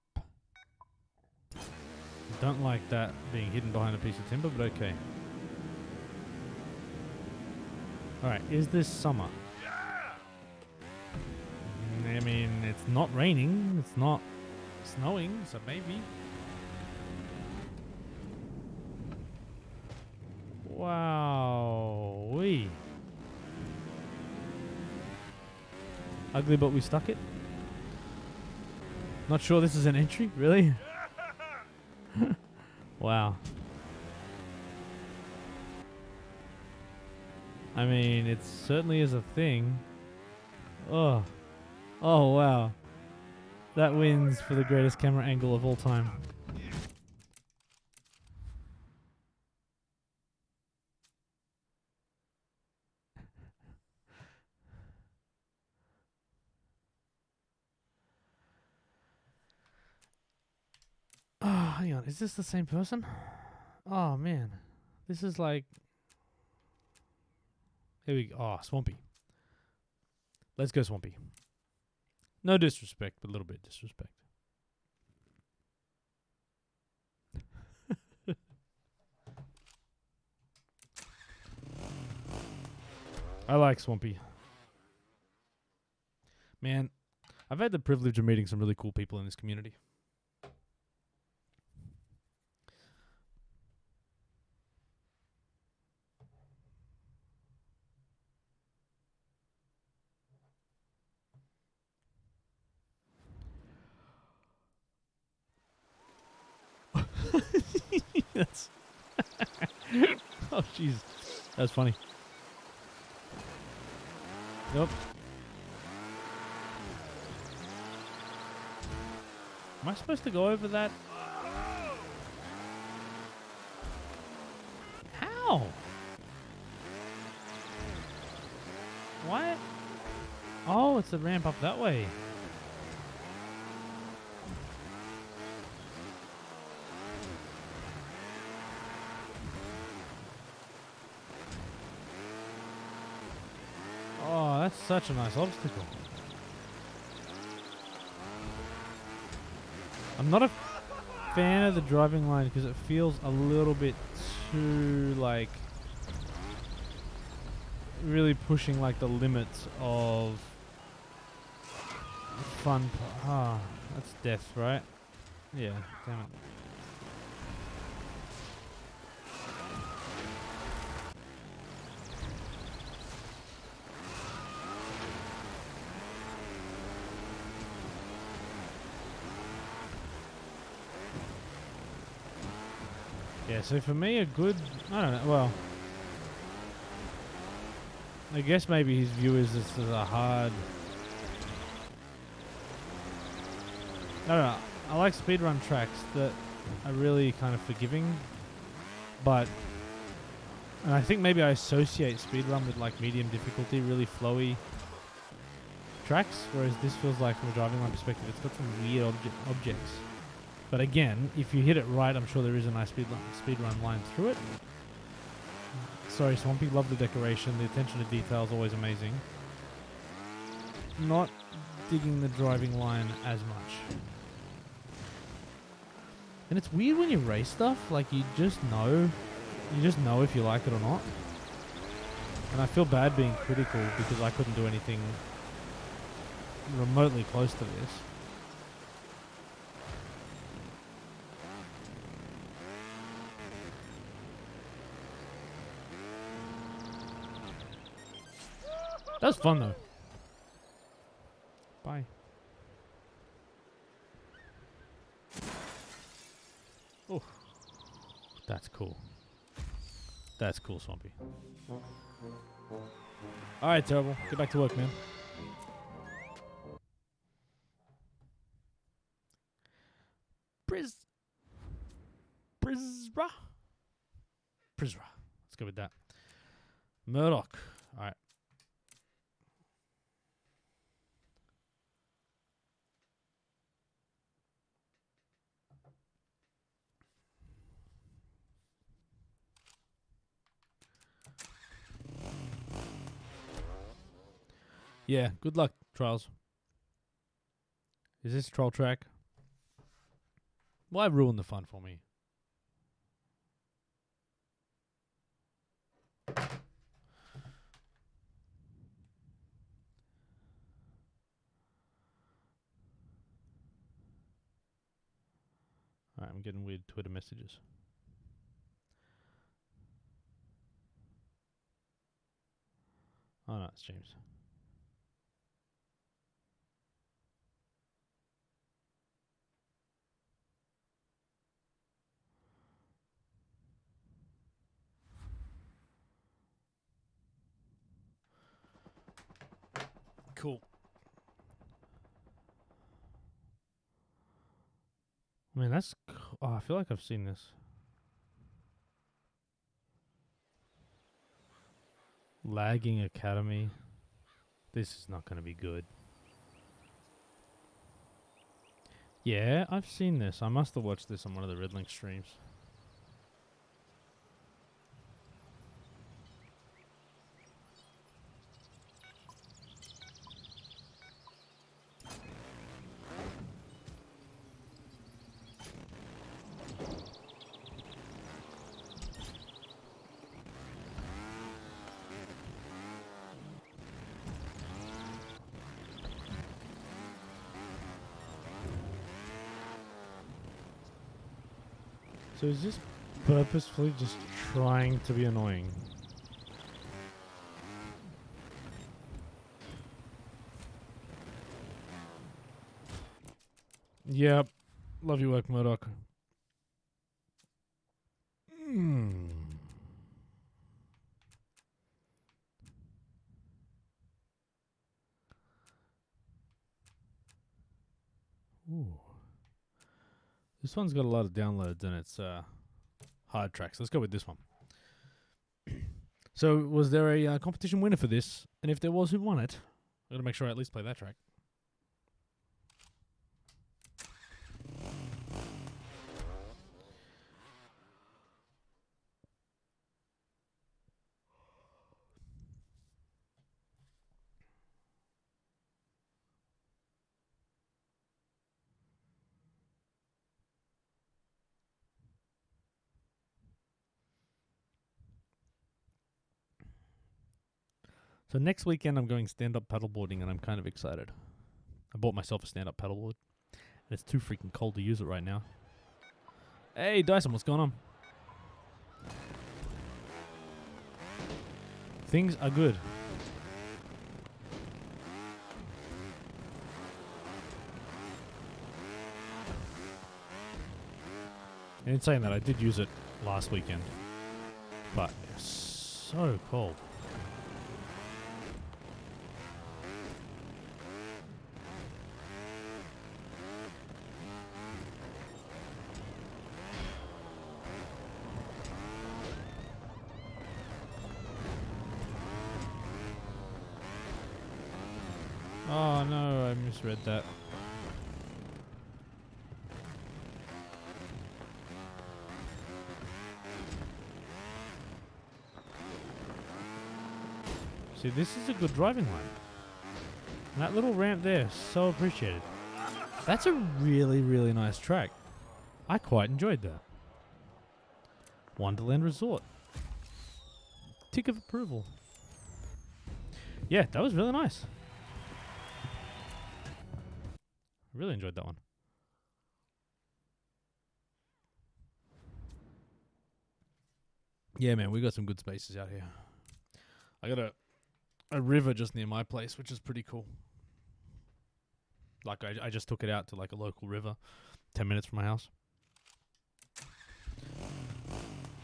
Don't like that being hidden behind a piece of timber, but okay. Alright, is this summer? I mean, it's not raining, it's not snowing, so maybe. Wow. Wee. Ugly, but we stuck it. Not sure this is an entry, really? Wow. I mean, it certainly is a thing. Oh. Oh, wow. That wins for the greatest camera angle of all time. Oh, hang on. Is this the same person? Oh, man. This is like... Here we go. Oh, Swampy. Let's go, Swampy. No disrespect, but a little bit disrespect. I like Swampy. Man, I've had the privilege of meeting some really cool people in this community. That's oh, jeez. That's funny. Nope. Am I supposed to go over that? How? What? Oh, it's a ramp up that way. Oh, that's such a nice obstacle. I'm not a fan of the driving line because it feels a little bit too, like, really pushing, like, the limits of fun. Ah, that's death, right? Yeah, damn it. Yeah, so for me, a good... I don't know, well... I guess maybe his view is this is a hard... I don't know. I like speedrun tracks that are really kind of forgiving, but... And I think maybe I associate speedrun with, like, medium difficulty, really flowy tracks, whereas this feels like, from a driving line perspective, it's got some weird objects. But again, if you hit it right, I'm sure there is a nice speedrun line through it. Sorry, Swampy. Love the decoration. The attention to detail is always amazing. Not digging the driving line as much. And it's weird when you race stuff. Like, you just know if you like it or not. And I feel bad being critical because I couldn't do anything remotely close to this. That was fun though. Bye. Oh, that's cool. That's cool, Swampy. Alright, Terrible. Get back to work, man. Prizra? Let's go with that. Murdoch. Alright. Yeah, good luck, Trials. Is this troll track? Why ruin the fun for me? Alright, I'm getting weird Twitter messages. Oh no, it's James. Cool. I mean, that's... Oh, I feel like I've seen this. Lagging Academy. This is not going to be good. Yeah, I've seen this. I must have watched this on one of the Redlink streams. So is this purposefully just trying to be annoying? Yep. Love your work, Murdoch. Ooh. This one's got a lot of downloads and it's hard tracks. Let's go with this one. So, was there a competition winner for this? And if there was, who won it? I gotta make sure I at least play that track. So next weekend I'm going stand-up paddleboarding and I'm kind of excited. I bought myself a stand-up paddleboard. And it's too freaking cold to use it right now. Hey Dyson, what's going on? Things are good. And in saying that, I did use it last weekend. But it's so cold. Oh no, I misread that. See, this is a good driving line. And that little ramp there, so appreciated. That's a really, really nice track. I quite enjoyed that. Wonderland Resort. Tick of approval. Yeah, that was really nice. I really enjoyed that one. Yeah, man, we got some good spaces out here. I got a river just near my place, which is pretty cool. Like, I just took it out to, like, a local river, 10 minutes from my house.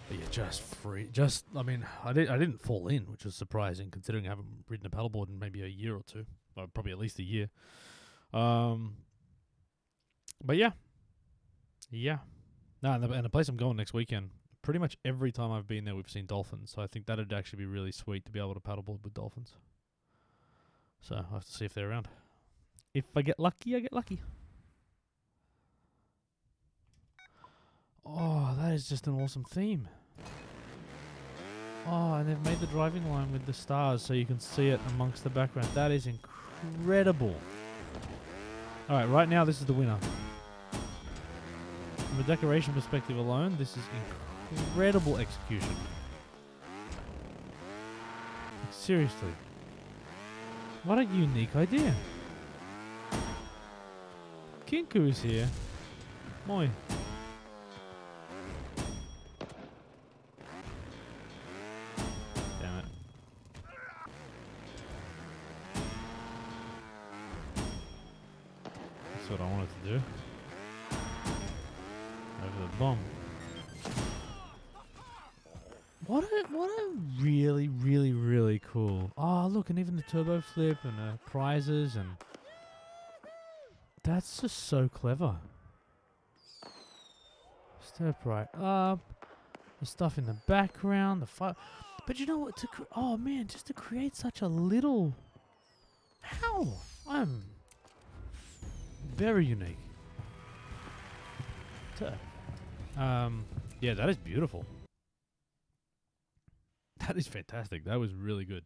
But yeah, just free. I mean, I didn't fall in, which was surprising, considering I haven't ridden a paddleboard in maybe a year or two. Or probably at least a year. But yeah. Yeah. No, and the place I'm going next weekend, pretty much every time I've been there, we've seen dolphins. So I think that'd actually be really sweet to be able to paddleboard with dolphins. So I'll have to see if they're around. If I get lucky, I get lucky. Oh, that is just an awesome theme. Oh, and they've made the driving line with the stars so you can see it amongst the background. That is incredible. Alright, right now this is the winner. From a decoration perspective alone, this is incredible execution. Like, seriously. What a unique idea. Kinku's here. Moi. Damn it. That's what I wanted to do. Over the bomb. What a really, really, really cool. Oh, look, and even the turbo flip and the prizes, and that's just so clever. Step right up. The stuff in the background, the fire. But you know what? Oh man, just to create such a little. How? I'm very unique. Yeah, that is beautiful. That is fantastic. That was really good.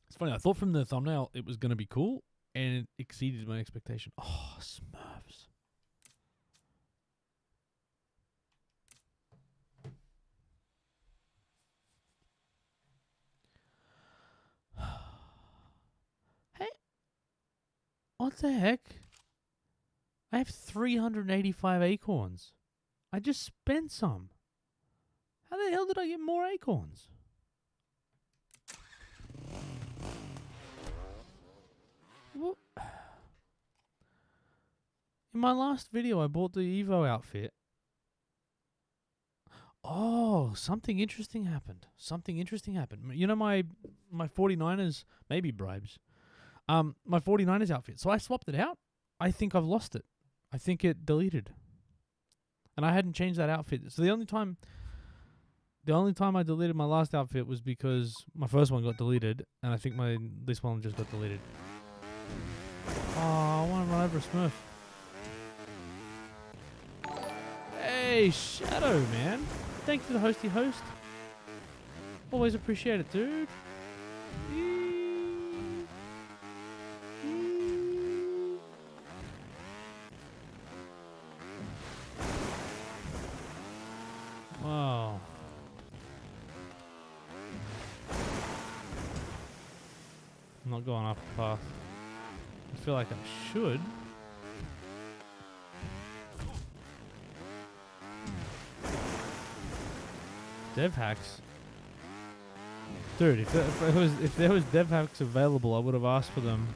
It's funny, I thought from the thumbnail it was going to be cool, and it exceeded my expectation. Oh, Smurfs. Hey, what the heck? I have 385 acorns. I just spent some. How the hell did I get more acorns? What? In my last video, I bought the Evo outfit. Oh, something interesting happened. You know my 49ers, maybe bribes. My 49ers outfit. So I swapped it out. I think I've lost it. I think it deleted. And I hadn't changed that outfit. So the only time I deleted my last outfit was because my first one got deleted, and I think this one just got deleted. Oh, I want to run over a Smurf. Hey, Shadow, man. Thanks for the hosty host. Always appreciate it, dude. Wow. I'm not going off the path. I feel like I should. Dev hacks. Dude, if there was dev hacks available, I would have asked for them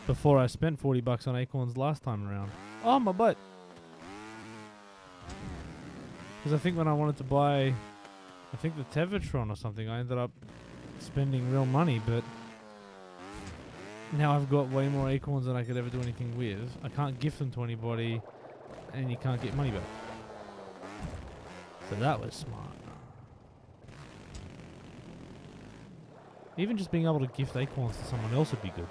before I spent $40 on acorns last time around. Oh, my butt. Because I think when I wanted to buy, I think the Tevatron or something, I ended up spending real money, but now I've got way more acorns than I could ever do anything with. I can't gift them to anybody, and you can't get money back. So that was smart. Even just being able to gift acorns to someone else would be good.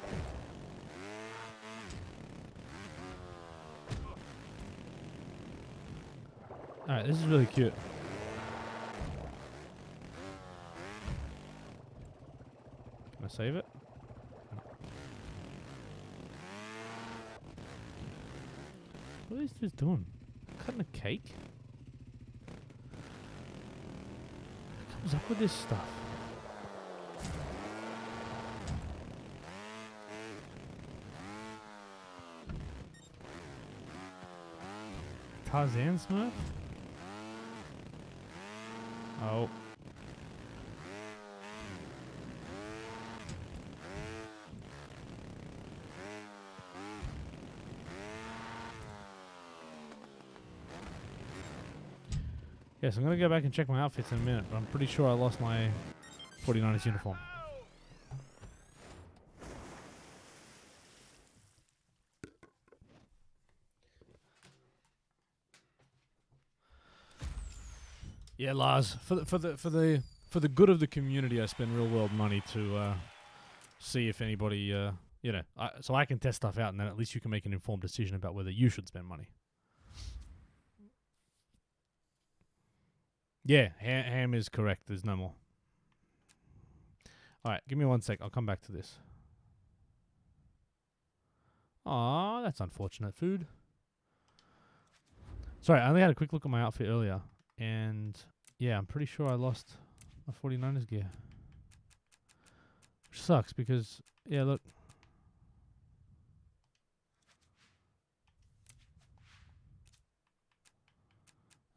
Alright, this is really cute. I save it? What are these dudes doing? Cutting a cake? What comes up with this stuff? Tarzan Smurf? Oh. Yes, I'm going to go back and check my outfits in a minute, but I'm pretty sure I lost my 49ers uniform. Yeah, Lars, for the good of the community, I spend real world money to see if anybody, so I can test stuff out, and then at least you can make an informed decision about whether you should spend money. Yeah, ham is correct. There's no more. All right, give me 1 sec. I'll come back to this. Aw, that's unfortunate. Food. Sorry, I only had a quick look at my outfit earlier, and yeah, I'm pretty sure I lost my 49ers gear. Which sucks because, yeah, look.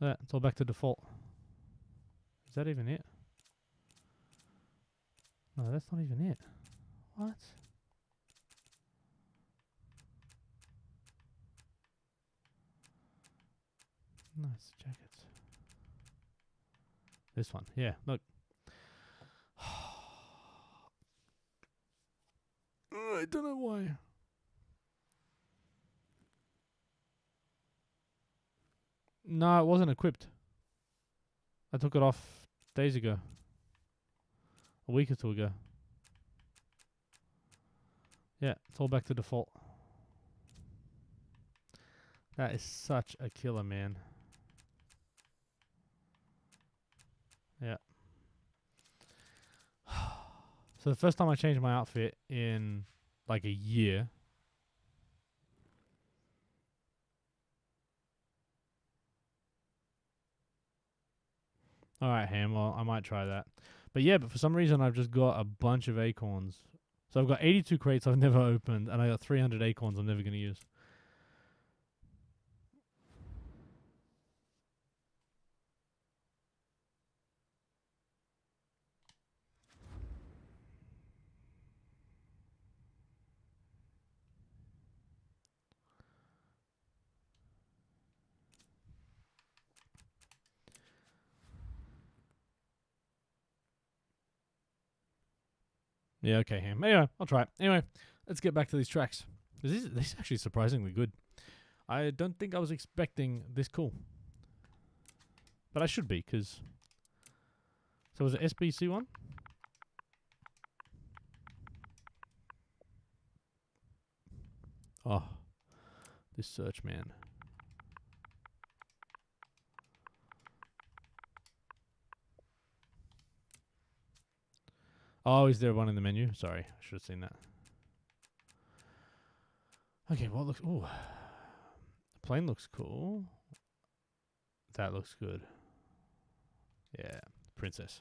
It's all back to default. Is that even it? No, that's not even it. What? Nice jackets. This one, yeah, look. I don't know why. No, it wasn't equipped. I took it off days ago. A week or two ago. Yeah, it's all back to default. That is such a killer, man. Yeah. So the first time I changed my outfit in like a year. Alright, Ham, well, I might try that. But yeah, but for some reason I've just got a bunch of acorns. So I've got 82 crates I've never opened, and I got 300 acorns I'm never going to use. Yeah, okay, Ham. Anyway, I'll try it. Anyway, let's get back to these tracks. This is actually surprisingly good. I don't think I was expecting this cool. But I should be, because... So was it SBC one? Oh, this search, man. Oh, is there one in the menu? Sorry, I should have seen that. Okay, what looks... Ooh. The plane looks cool. That looks good. Yeah, princess.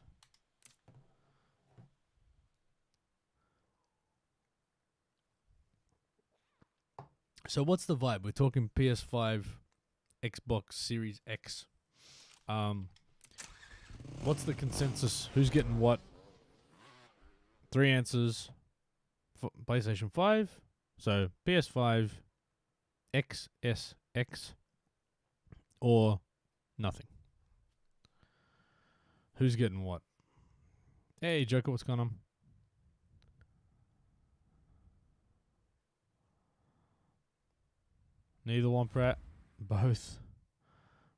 So what's the vibe? We're talking PS5, Xbox Series X. What's the consensus? Who's getting what? 3 answers. PlayStation 5. So PS5, XSX, or nothing. Who's getting what? Hey, Joker, what's going on? Neither one, Pratt. Both.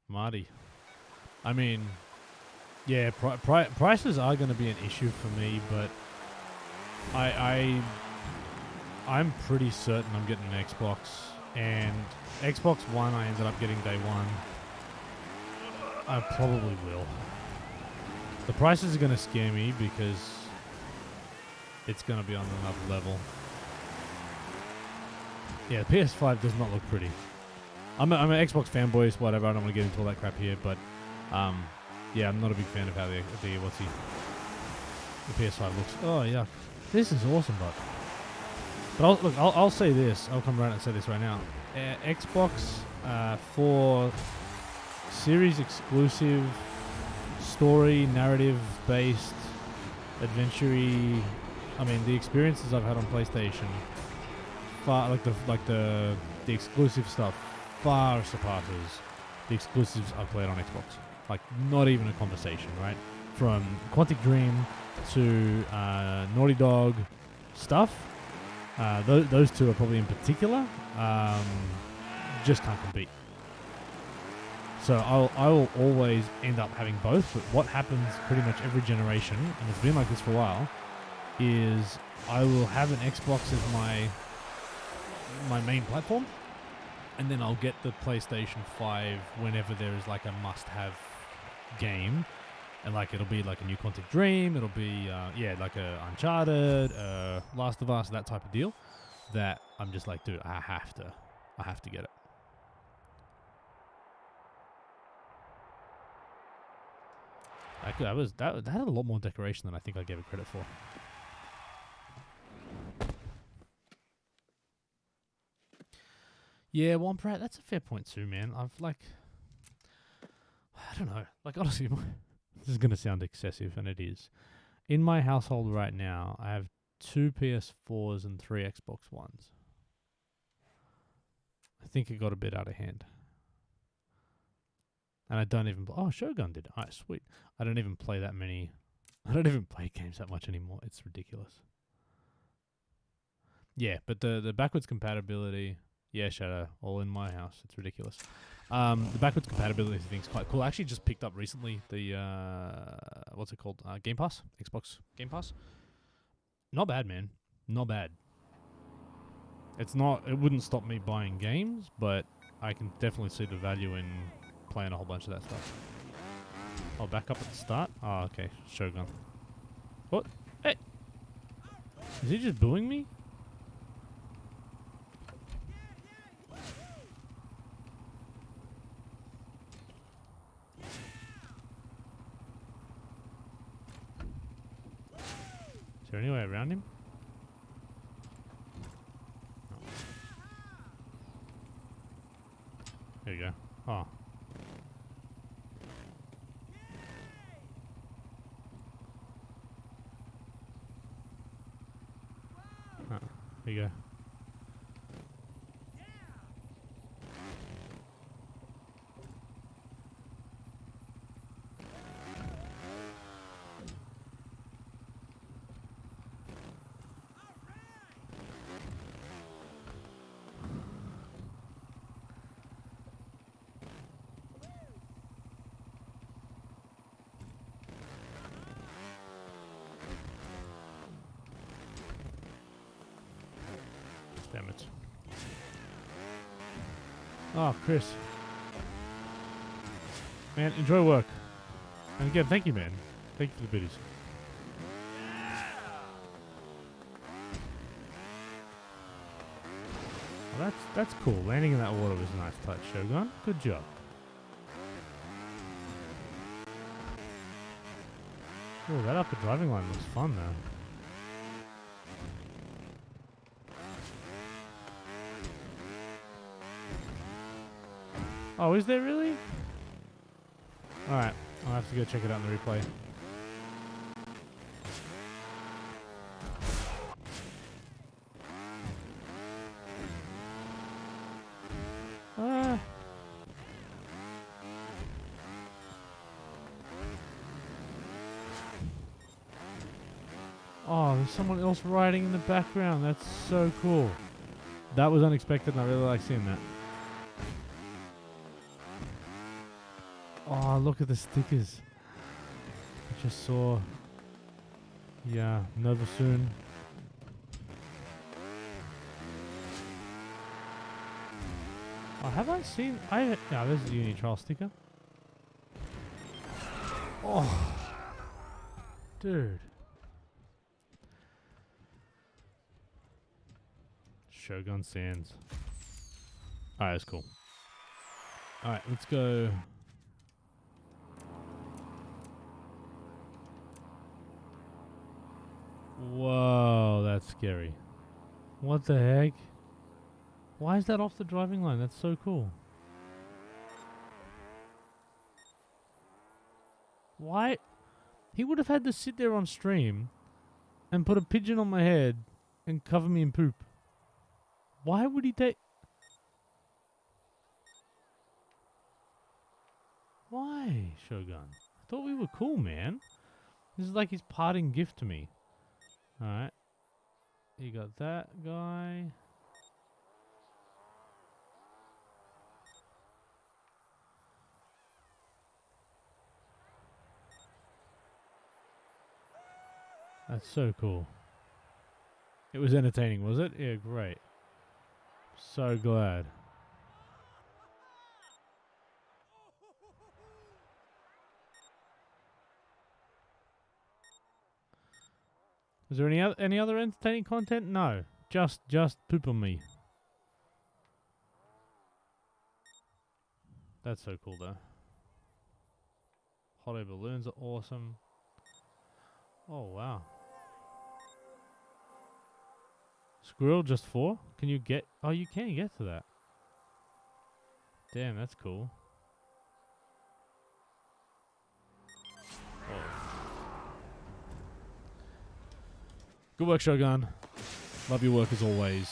Marty. I mean, yeah, prices are going to be an issue for me, but I'm pretty certain I'm getting an Xbox, and Xbox One I ended up getting day one. I probably will. The prices are going to scare me because it's going to be on another level. Yeah, the PS5 does not look pretty. I'm an Xbox fanboy, so whatever. I don't want to get into all that crap here, but yeah, I'm not a big fan of how the PS5 looks. Oh yeah, this is awesome, but I'll say this. I'll come around and say this right now. Xbox for series exclusive, story narrative based, adventure-y. I mean, the experiences I've had on PlayStation, far the exclusive stuff far surpasses the exclusives I've played on Xbox. Like, not even a conversation, right? From Quantic Dream to Naughty Dog stuff. Those two are probably in particular. Just can't compete. So I will always end up having both. But what happens pretty much every generation, and it's been like this for a while, is I will have an Xbox as my main platform, and then I'll get the PlayStation 5 whenever there is like a must-have game. And like it'll be like a new Quantic Dream, it'll be like a Uncharted, Last of Us, that type of deal. That I'm just like, dude, I have to get it. That had a lot more decoration than I think I gave it credit for. Yeah, Womprat, that's a fair point too, man. I don't know. Like, honestly, this is going to sound excessive, and it is. In my household right now, I have 2 PS4s and 3 Xbox Ones. I think it got a bit out of hand. And I don't even... Oh, Shogun did. Alright, sweet. I don't even play that many... I don't even play games that much anymore. It's ridiculous. Yeah, but the backwards compatibility... Yeah, Shadow, all in my house. It's ridiculous. The backwards compatibility thing's quite cool. I actually just picked up recently the, what's it called? Game Pass? Xbox Game Pass? Not bad, man. Not bad. It wouldn't stop me buying games, but I can definitely see the value in playing a whole bunch of that stuff. Oh, back up at the start? Oh, okay. Shogun. What? Hey! Is he just booing me? Is there any way around him? Oh. There you go. Oh. There you go. Damn it. Oh, Chris. Man, enjoy work. And again, thank you, man. Thank you for the biddies. Well, that's cool. Landing in that water was a nice touch, Shogun. Good job. Oh, that upper driving line looks fun, though. Oh, is there really? Alright, I'll have to go check it out in the replay. Oh, there's someone else riding in the background. That's so cool. That was unexpected, and I really like seeing that. Oh, look at the stickers. I just saw. Yeah, Nova soon. Oh, have I seen? Yeah, there's the Uni Trial sticker. Oh, dude. Shogun Sands. Alright, that's cool. Alright, let's go. Whoa, that's scary. What the heck? Why is that off the driving line? That's so cool. Why? He would have had to sit there on stream and put a pigeon on my head and cover me in poop. Why would he take... Why, Shogun? I thought we were cool, man. This is like his parting gift to me. Alright. You got that guy. That's so cool. It was entertaining, was it? Yeah, great. So glad. Is there any other entertaining content? No. Just poop on me. That's so cool though. Hot air balloons are awesome. Oh wow. Squirrel just 4? Can you get... Oh, you can get to that. Damn, that's cool. Oh. Good work, Shogun. Love your work as always.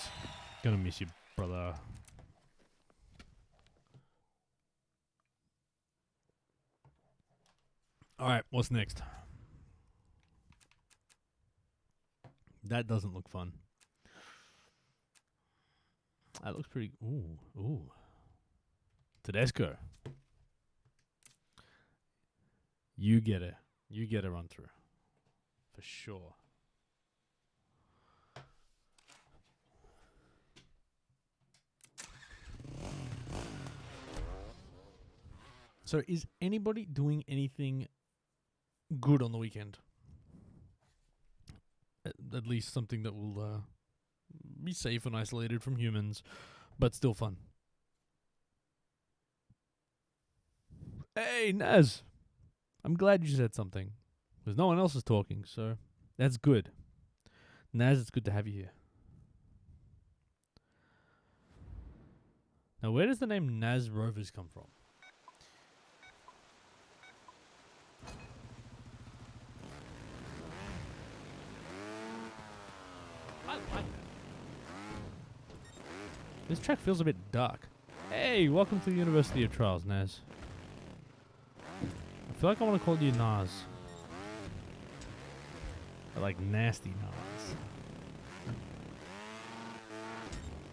Gonna miss you, brother. Alright, what's next? That doesn't look fun. That looks pretty... Ooh. Tedesco. You get a run through. For sure. So is anybody doing anything good on the weekend? At least something that will be safe and isolated from humans, but still fun. Hey, Naz! I'm glad you said something, because no one else is talking, so that's good. Naz, it's good to have you here. Now, where does the name Naz Rovers come from? I like that. This track feels a bit dark. Hey, welcome to the University of Trials, Naz. I feel like I want to call you Naz. I like nasty Naz.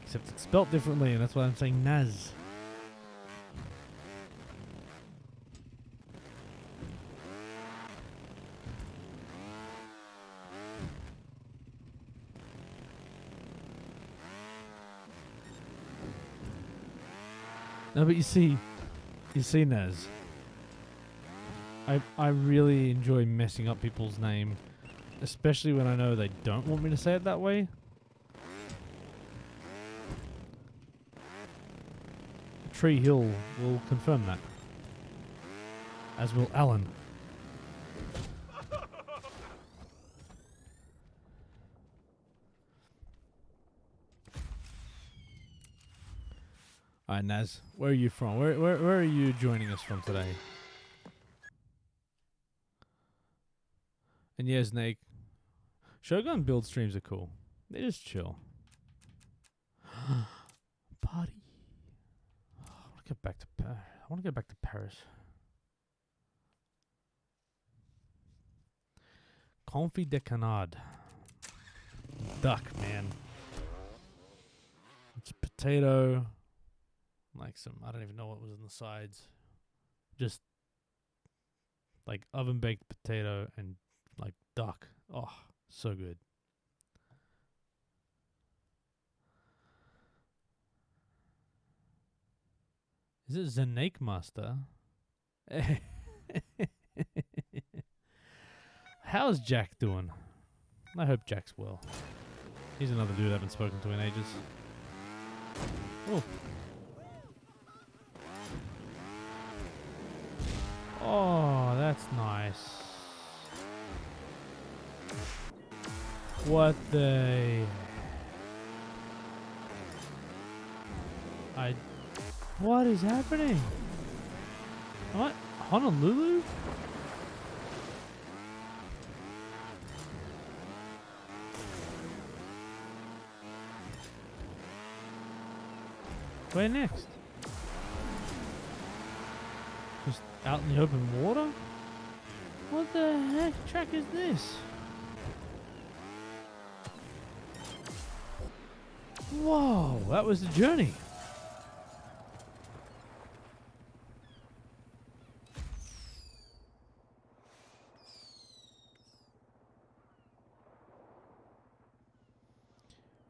Except it's spelt differently, and that's why I'm saying Naz. No, but you see, Naz. I really enjoy messing up people's name, especially when I know they don't want me to say it that way. Tree Hill will confirm that, as will Alan. Alright, Naz, where are you from? Where are you joining us from today? And yeah, Snake, Shogun build streams are cool. They just chill. Party. I want to get back to Paris. Confit de canard. Duck, man. It's potato. Like some, I don't even know what was in the sides. Just like oven baked potato and like duck. Oh, so good. Is it Zanake Master? How's Jack doing? I hope Jack's well. He's another dude I haven't spoken to in ages. Oh. Oh, that's nice. What the... What is happening? Am I Honolulu? Where next? Just out in the open water? What the heck track is this? Whoa, that was the journey.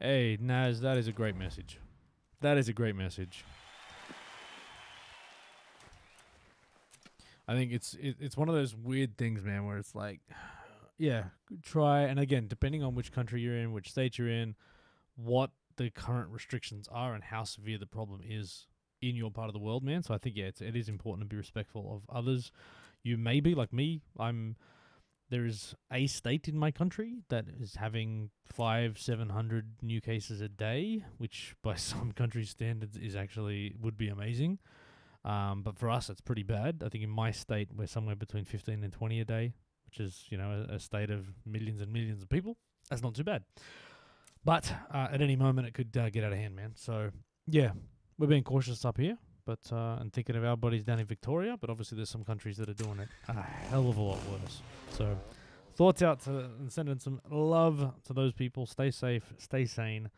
Hey, Naz, that is a great message. That is a great message. I think it's one of those weird things, man, where it's like, yeah, try, and again, depending on which country you're in, which state you're in, what the current restrictions are and how severe the problem is in your part of the world, man. So I think, yeah, it is important to be respectful of others. You may be, like me, there is a state in my country that is having 500-700 new cases a day, which by some country standards is actually would be amazing. But for us, it's pretty bad. I think in my state, we're somewhere between 15 and 20 a day, which is, you know, a state of millions and millions of people. That's not too bad. But at any moment, it could get out of hand, man. So, yeah, we're being cautious up here, but and thinking of our bodies down in Victoria. But obviously, there's some countries that are doing it a hell of a lot worse. So, thoughts out to and sending some love to those people. Stay safe, stay sane.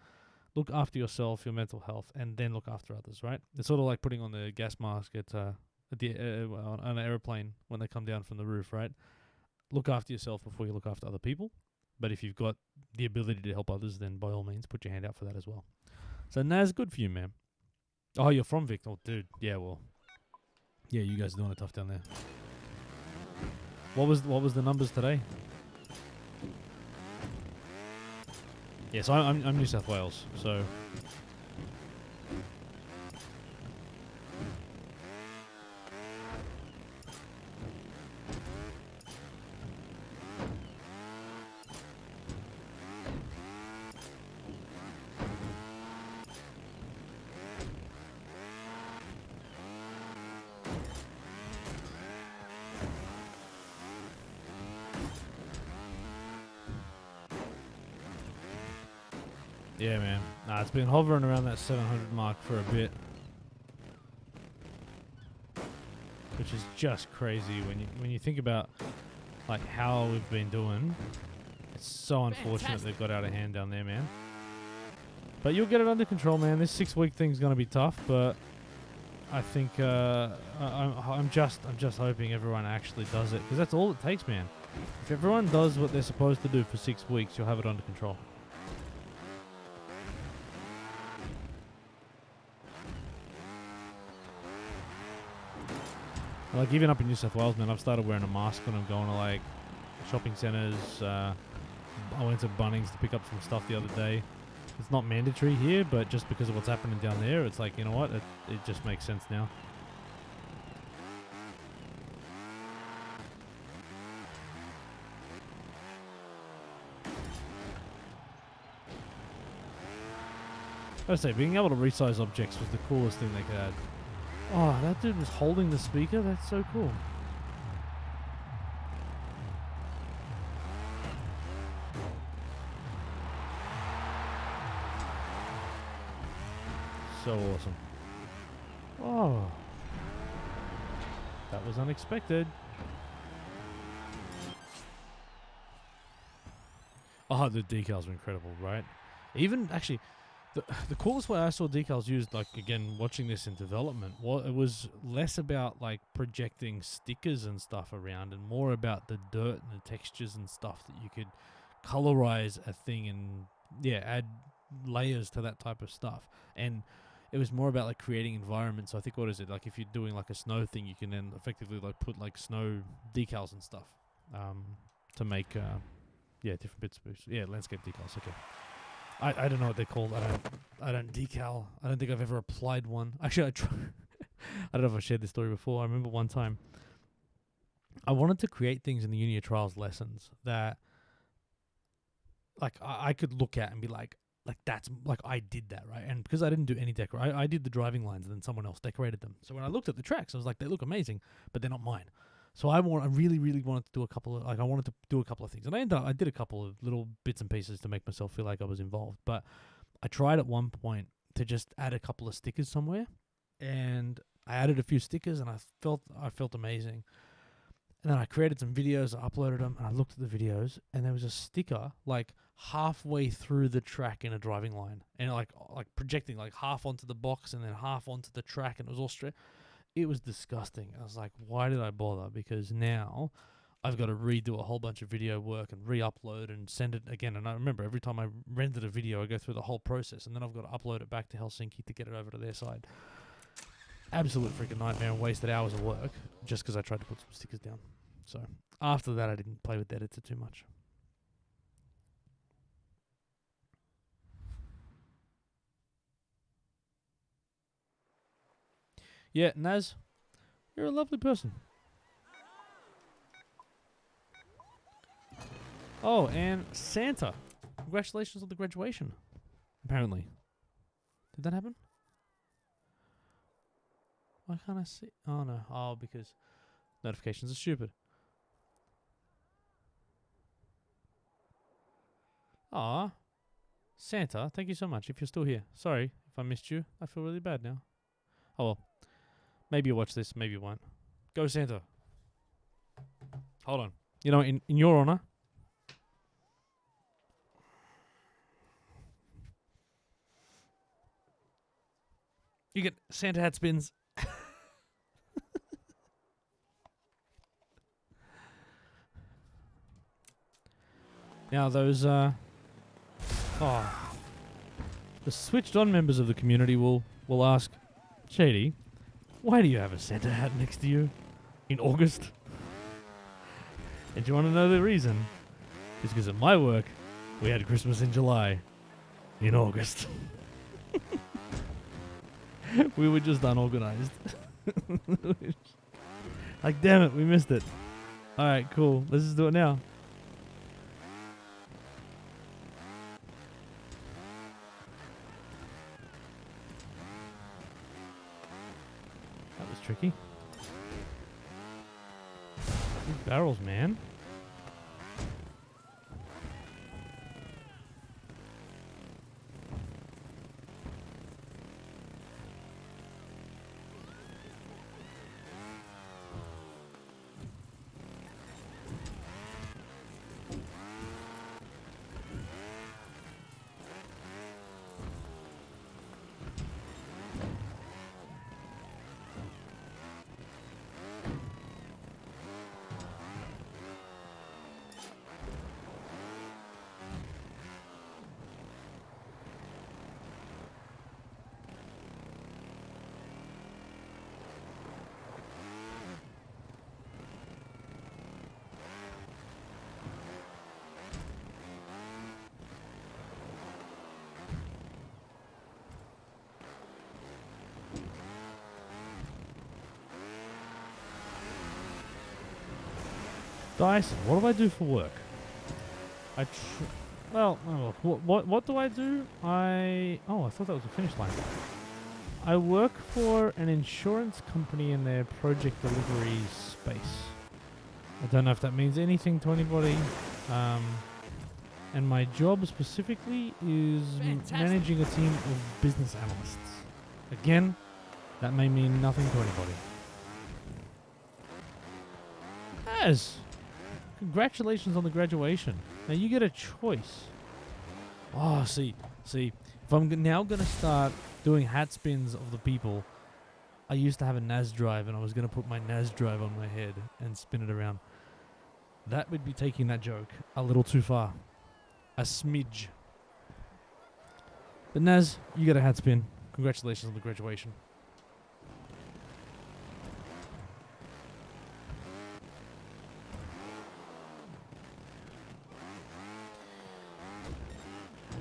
Look after yourself, your mental health, and then look after others, right? It's sort of like putting on the gas mask on an airplane when they come down from the roof, right? Look after yourself before you look after other people. But if you've got the ability to help others, then by all means, put your hand out for that as well. So, Naz, good for you, man. Oh, you're from Vic. Oh, dude. Yeah, well. Yeah, you guys are doing it tough down there. What was the numbers today? Yeah, so I'm New South Wales, so... Yeah, man. Nah, it's been hovering around that 700 mark for a bit. Which is just crazy when you think about like how we've been doing. It's so unfortunate they've got out of hand down there, man. But you'll get it under control, man. This 6-week thing's gonna be tough, but I think I'm just hoping everyone actually does it, because that's all it takes, man. If everyone does what they're supposed to do for 6 weeks, you'll have it under control. Like, even up in New South Wales, man, I've started wearing a mask when I'm going to, like, shopping centres. I went to Bunnings to pick up some stuff the other day. It's not mandatory here, but just because of what's happening down there, it's like, you know what? It just makes sense now. I say, being able to resize objects was the coolest thing they could add. Oh, that dude was holding the speaker? That's so cool. So awesome. Oh. That was unexpected. Oh, the decals were incredible, right? Even, actually... The coolest way I saw decals used, like, again, watching this in development, it was less about, like, projecting stickers and stuff around and more about the dirt and the textures and stuff that you could colorize a thing and, yeah, add layers to that type of stuff. And it was more about, like, creating environments. So I think, what is it, like, if you're doing, like, a snow thing, you can then effectively, like, put, like, snow decals and stuff to make, yeah, different bits of, yeah, landscape decals, okay. I don't know what they're called. I don't decal. I don't think I've ever applied one. Actually, I try. I don't know if I shared this story before. I remember one time I wanted to create things in the Uni of Trials lessons that like I could look at and be like that's like I did that, right? And because I didn't do any decor, I did the driving lines and then someone else decorated them. So when I looked at the tracks, I was like, they look amazing, but they're not mine. So I really wanted to do a couple of I wanted to do a couple of things, and I did a couple of little bits and pieces to make myself feel like I was involved. But I tried at one point to just add a couple of stickers somewhere, and I added a few stickers, and I felt amazing. And then I created some videos, I uploaded them, and I looked at the videos, and there was a sticker like halfway through the track in a driving line, and like projecting like half onto the box and then half onto the track, and it was all straight. It was disgusting. I was like, why did I bother? Because now I've got to redo a whole bunch of video work and re-upload and send it again. And I remember every time I rendered a video, I go through the whole process, and then I've got to upload it back to Helsinki to get it over to their side. Absolute freaking nightmare and wasted hours of work just because I tried to put some stickers down. So after that, I didn't play with the editor too much. Yeah, Naz, you're a lovely person. Oh, and Santa. Congratulations on the graduation. Apparently. Did that happen? Why can't I see? Oh, no. Oh, because notifications are stupid. Aw. Santa, thank you so much if you're still here. Sorry if I missed you. I feel really bad now. Oh, well. Maybe you'll watch this, maybe you won't. Go, Santa. Hold on. You know, in your honor, you get Santa hat spins. Now those the switched on members of the community will ask, Shady, why do you have a Santa hat next to you in August? And do you want to know the reason? It's because at my work, we had Christmas in July, in August. We were just unorganized. Like, damn it, we missed it. Alright, cool. Let's just do it now. That was tricky. These barrels, man. Dyson, what do I do for work? What do I do? I thought that was a finish line. I work for an insurance company in their project delivery space. I don't know if that means anything to anybody. And my job specifically is managing a team of business analysts. Again, that may mean nothing to anybody. Yes. Congratulations on the graduation. Now you get a choice. Oh, see. If I'm now going to start doing hat spins of the people, I used to have a NAS drive, and I was going to put my NAS drive on my head and spin it around. That would be taking that joke a little too far. A smidge. But Naz, you get a hat spin. Congratulations on the graduation.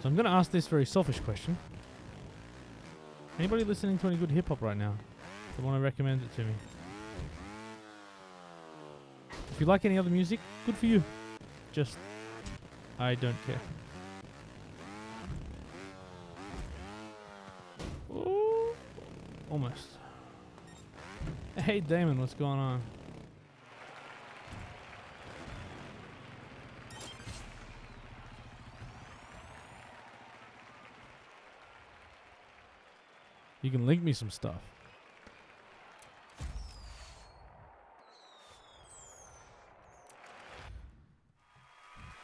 So I'm going to ask this very selfish question. Anybody listening to any good hip-hop right now? They want to recommend it to me. If you like any other music, good for you. Just, I don't care. Ooh, almost. Hey Damon, what's going on? You can link me some stuff.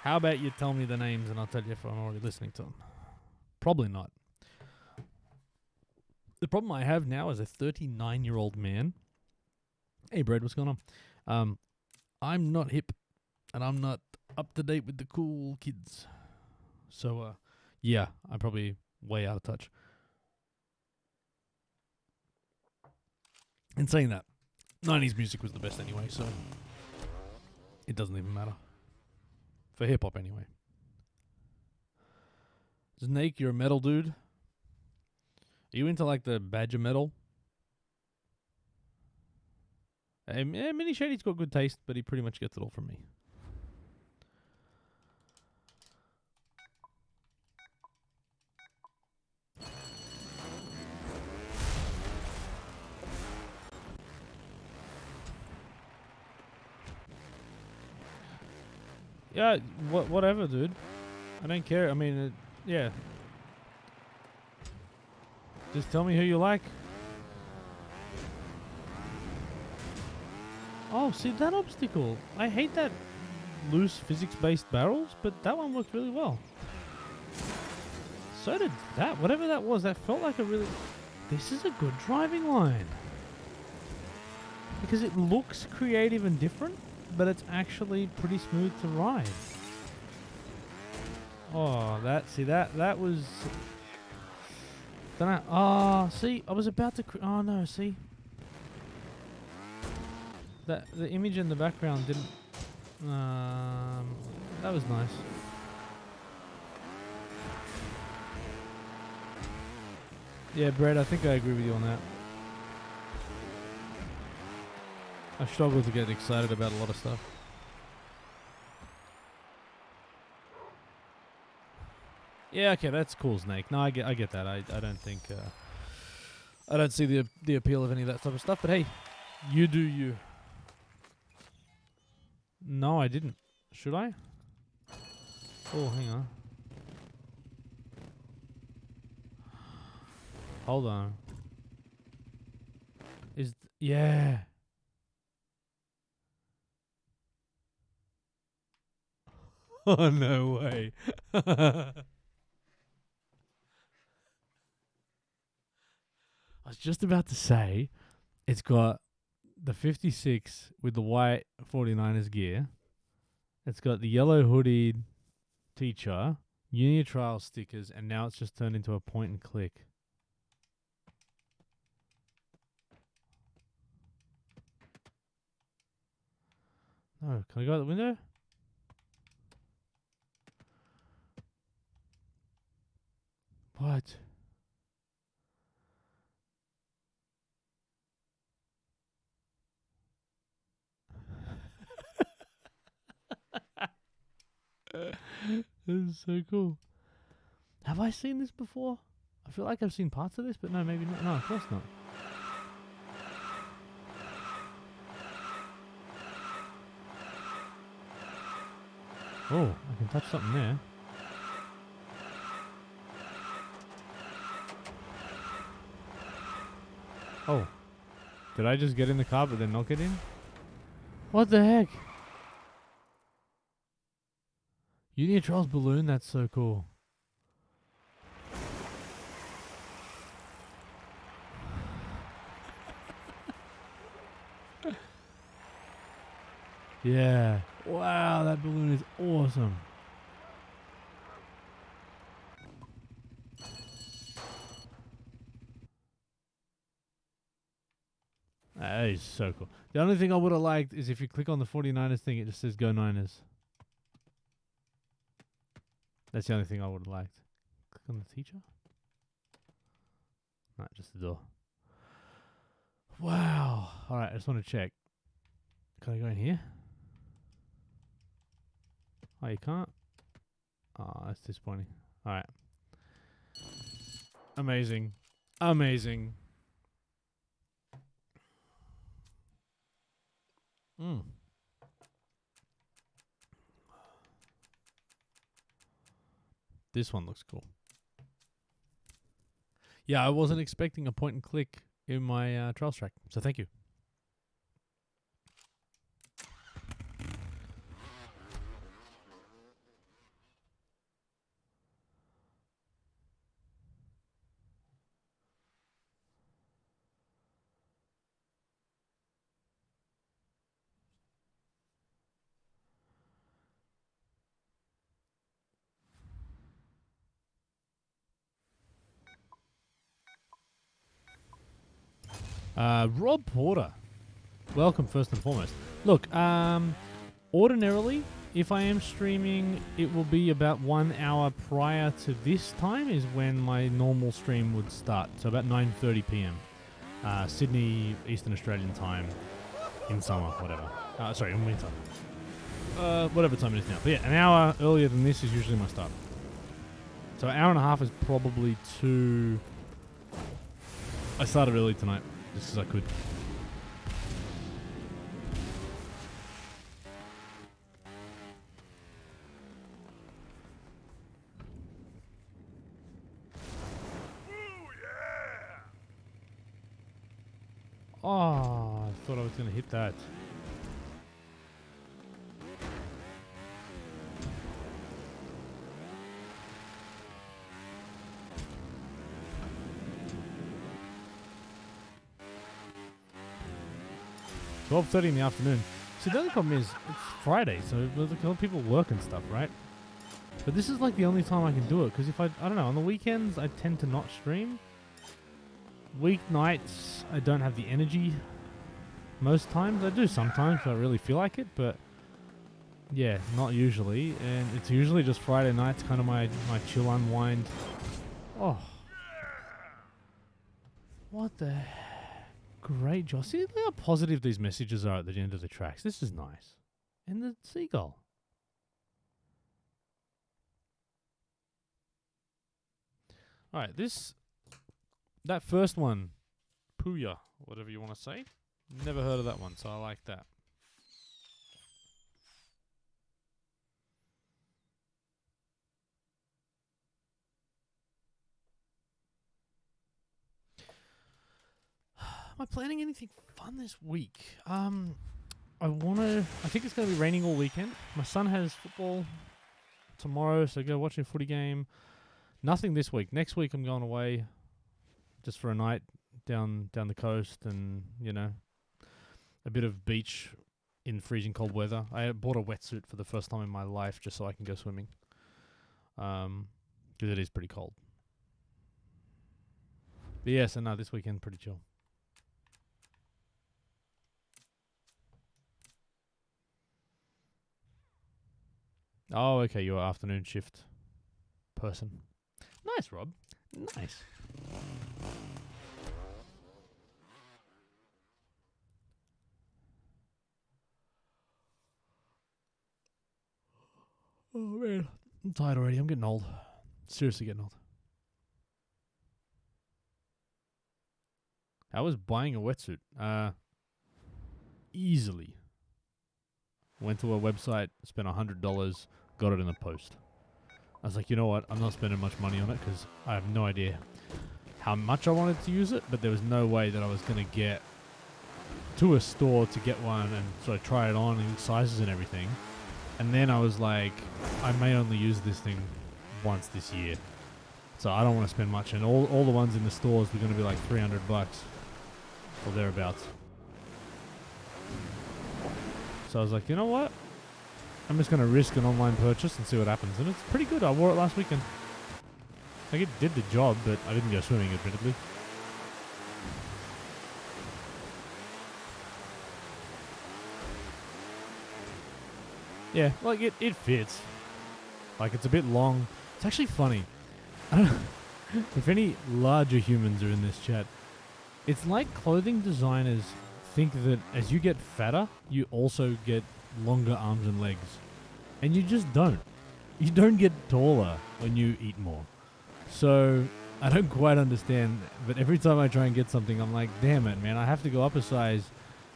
How about you tell me the names and I'll tell you if I'm already listening to them. Probably not. The problem I have now as a 39-year-old man. Hey, Brad, what's going on? I'm not hip, and I'm not up to date with the cool kids. So, yeah, I'm probably way out of touch. In saying that, 90s music was the best anyway, so it doesn't even matter. For hip-hop, anyway. Snake, you're a metal dude? Are you into, like, the Badger metal? Mini Shady's got good taste, but he pretty much gets it all from me. Yeah, whatever, dude. I don't care. I mean, yeah. Just tell me who you like. Oh, see that obstacle. I hate that loose physics-based barrels, but that one worked really well. So did that. Whatever that was, that felt like a really... This is a good driving line. Because it looks creative and different, but it's actually pretty smooth to ride. Oh, that was... Don't know. Oh, see, I was about to... Oh, no, see? The image in the background didn't... that was nice. Yeah, Brad, I think I agree with you on that. I struggle to get excited about a lot of stuff. Yeah, okay, that's cool, Snake. No, I get that. I don't think I don't see the appeal of any of that type of stuff. But hey, you do you. No, I didn't. Should I? Oh, hang on. Hold on. Yeah. Oh, no way. I was just about to say, it's got the 56 with the white 49ers gear. It's got the yellow hoodied teacher, Uni Trial stickers, and now it's just turned into a point and click. No, can I go out the window? What? This is so cool. Have I seen this before? I feel like I've seen parts of this, but no, maybe not. No, of course not. Oh, I can touch something there. Oh. Did I just get in the car but then not get in? What the heck? Uni Trials balloon, that's so cool. Yeah. Wow, that balloon is awesome. That is so cool. The only thing I would have liked is if you click on the 49ers thing, it just says Go Niners. That's the only thing I would have liked. Click on the teacher. Not just the door. Wow. All right, I just want to check. Can I go in here? Oh, you can't? Oh, that's disappointing. All right. Amazing. Amazing. This one looks cool. Yeah, I wasn't expecting a point and click in my Trials track, so thank you. Rob Porter, welcome first and foremost. Look, ordinarily, if I am streaming, it will be about 1 hour prior to this time is when my normal stream would start. So about 9:30 p.m. Sydney, Eastern Australian time, in summer, whatever. Sorry, in winter. Whatever time it is now. But yeah, an hour earlier than this is usually my start. So an hour and a half is probably too... I started early tonight, just as I could. Oh, I thought I was going to hit that. $12:30 in the afternoon. See, the only problem is it's Friday, so there's a lot of people work and stuff, right? But this is like the only time I can do it, because if I don't know, on the weekends I tend to not stream. Weeknights I don't have the energy. Most times I do sometimes if I really feel like it, but yeah, not usually. And it's usually just Friday nights, kind of my chill unwind. Oh, what the great job. See how positive these messages are at the end of the tracks. This is nice. And the seagull. Alright, that first one, Puya, whatever you want to say. Never heard of that one, so I like that. Am I planning anything fun this week? I think it's going to be raining all weekend. My son has football tomorrow, so go watch a footy game. Nothing this week. Next week I'm going away just for a night down the coast and, you know, a bit of beach in freezing cold weather. I bought a wetsuit for the first time in my life just so I can go swimming. Because it is pretty cold. But yeah, so no, this weekend pretty chill. Oh, okay, you're an afternoon shift person. Nice, Rob. Nice. Oh, man. I'm tired already. I'm getting old. Seriously getting old. I was buying a wetsuit. Easily. Went to a website, spent $100, got it in the post. I was like, you know what? I'm not spending much money on it because I have no idea how much I wanted to use it, but there was no way that I was going to get to a store to get one and sort of try it on in sizes and everything. And then I was like, I may only use this thing once this year, so I don't want to spend much. And all the ones in the stores were going to be like $300 or thereabouts. So I was like, you know what? I'm just going to risk an online purchase and see what happens. And it's pretty good. I wore it last weekend. Like, it did the job, but I didn't go swimming, admittedly. Yeah, like, it fits. Like, it's a bit long. It's actually funny. I don't know if any larger humans are in this chat. It's like clothing designers think that as you get fatter, you also get longer arms and legs. And you just don't. You don't get taller when you eat more. So I don't quite understand, but every time I try and get something, I'm like, damn it, man, I have to go up a size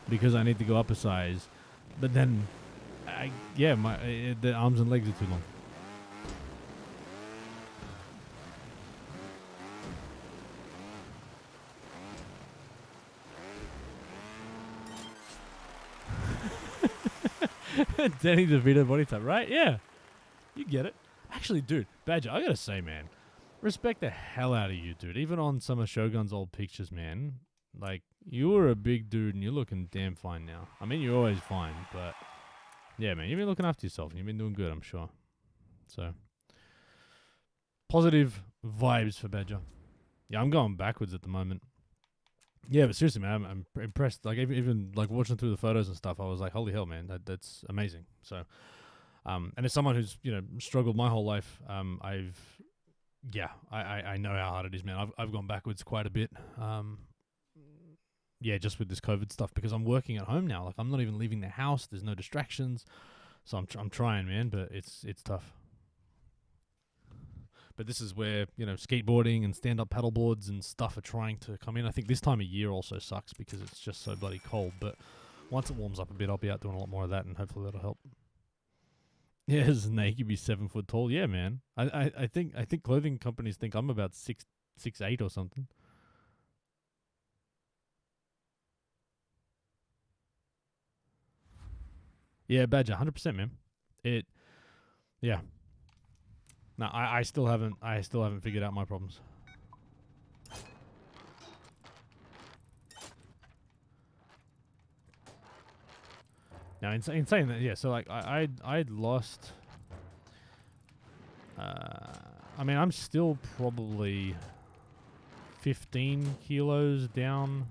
because I need to go up a size. But then, the arms and legs are too long. Danny DeVito body type, right? Yeah. You get it. Actually, dude, Badger, I gotta say, man, respect the hell out of you, dude. Even on some of Shogun's old pictures, man. Like, you were a big dude and you're looking damn fine now. I mean, you're always fine, but yeah, man, you've been looking after yourself and you've been doing good, I'm sure. So, positive vibes for Badger. Yeah, I'm going backwards at the moment. Yeah, but seriously, man, I'm impressed. Like, even like watching through the photos and stuff, I was like, holy hell, man, that's amazing. So, and as someone who's, struggled my whole life, I know how hard it is, man. I've gone backwards quite a bit. Just with this COVID stuff, because I'm working at home now. Like, I'm not even leaving the house. There's no distractions. So I'm trying, man, but it's tough. But this is where, skateboarding and stand-up paddleboards and stuff are trying to come in. I think this time of year also sucks because it's just so bloody cold. But once it warms up a bit, I'll be out doing a lot more of that, and hopefully that'll help. Yeah, Snake, you'd be 7 foot tall. Yeah, man. I think clothing companies think I'm about 6'8" or something. Yeah, Badger, 100%, man. Yeah. No, I still haven't figured out my problems. Now, in saying that, yeah. So like, I'd lost. I'm still probably 15 kilos down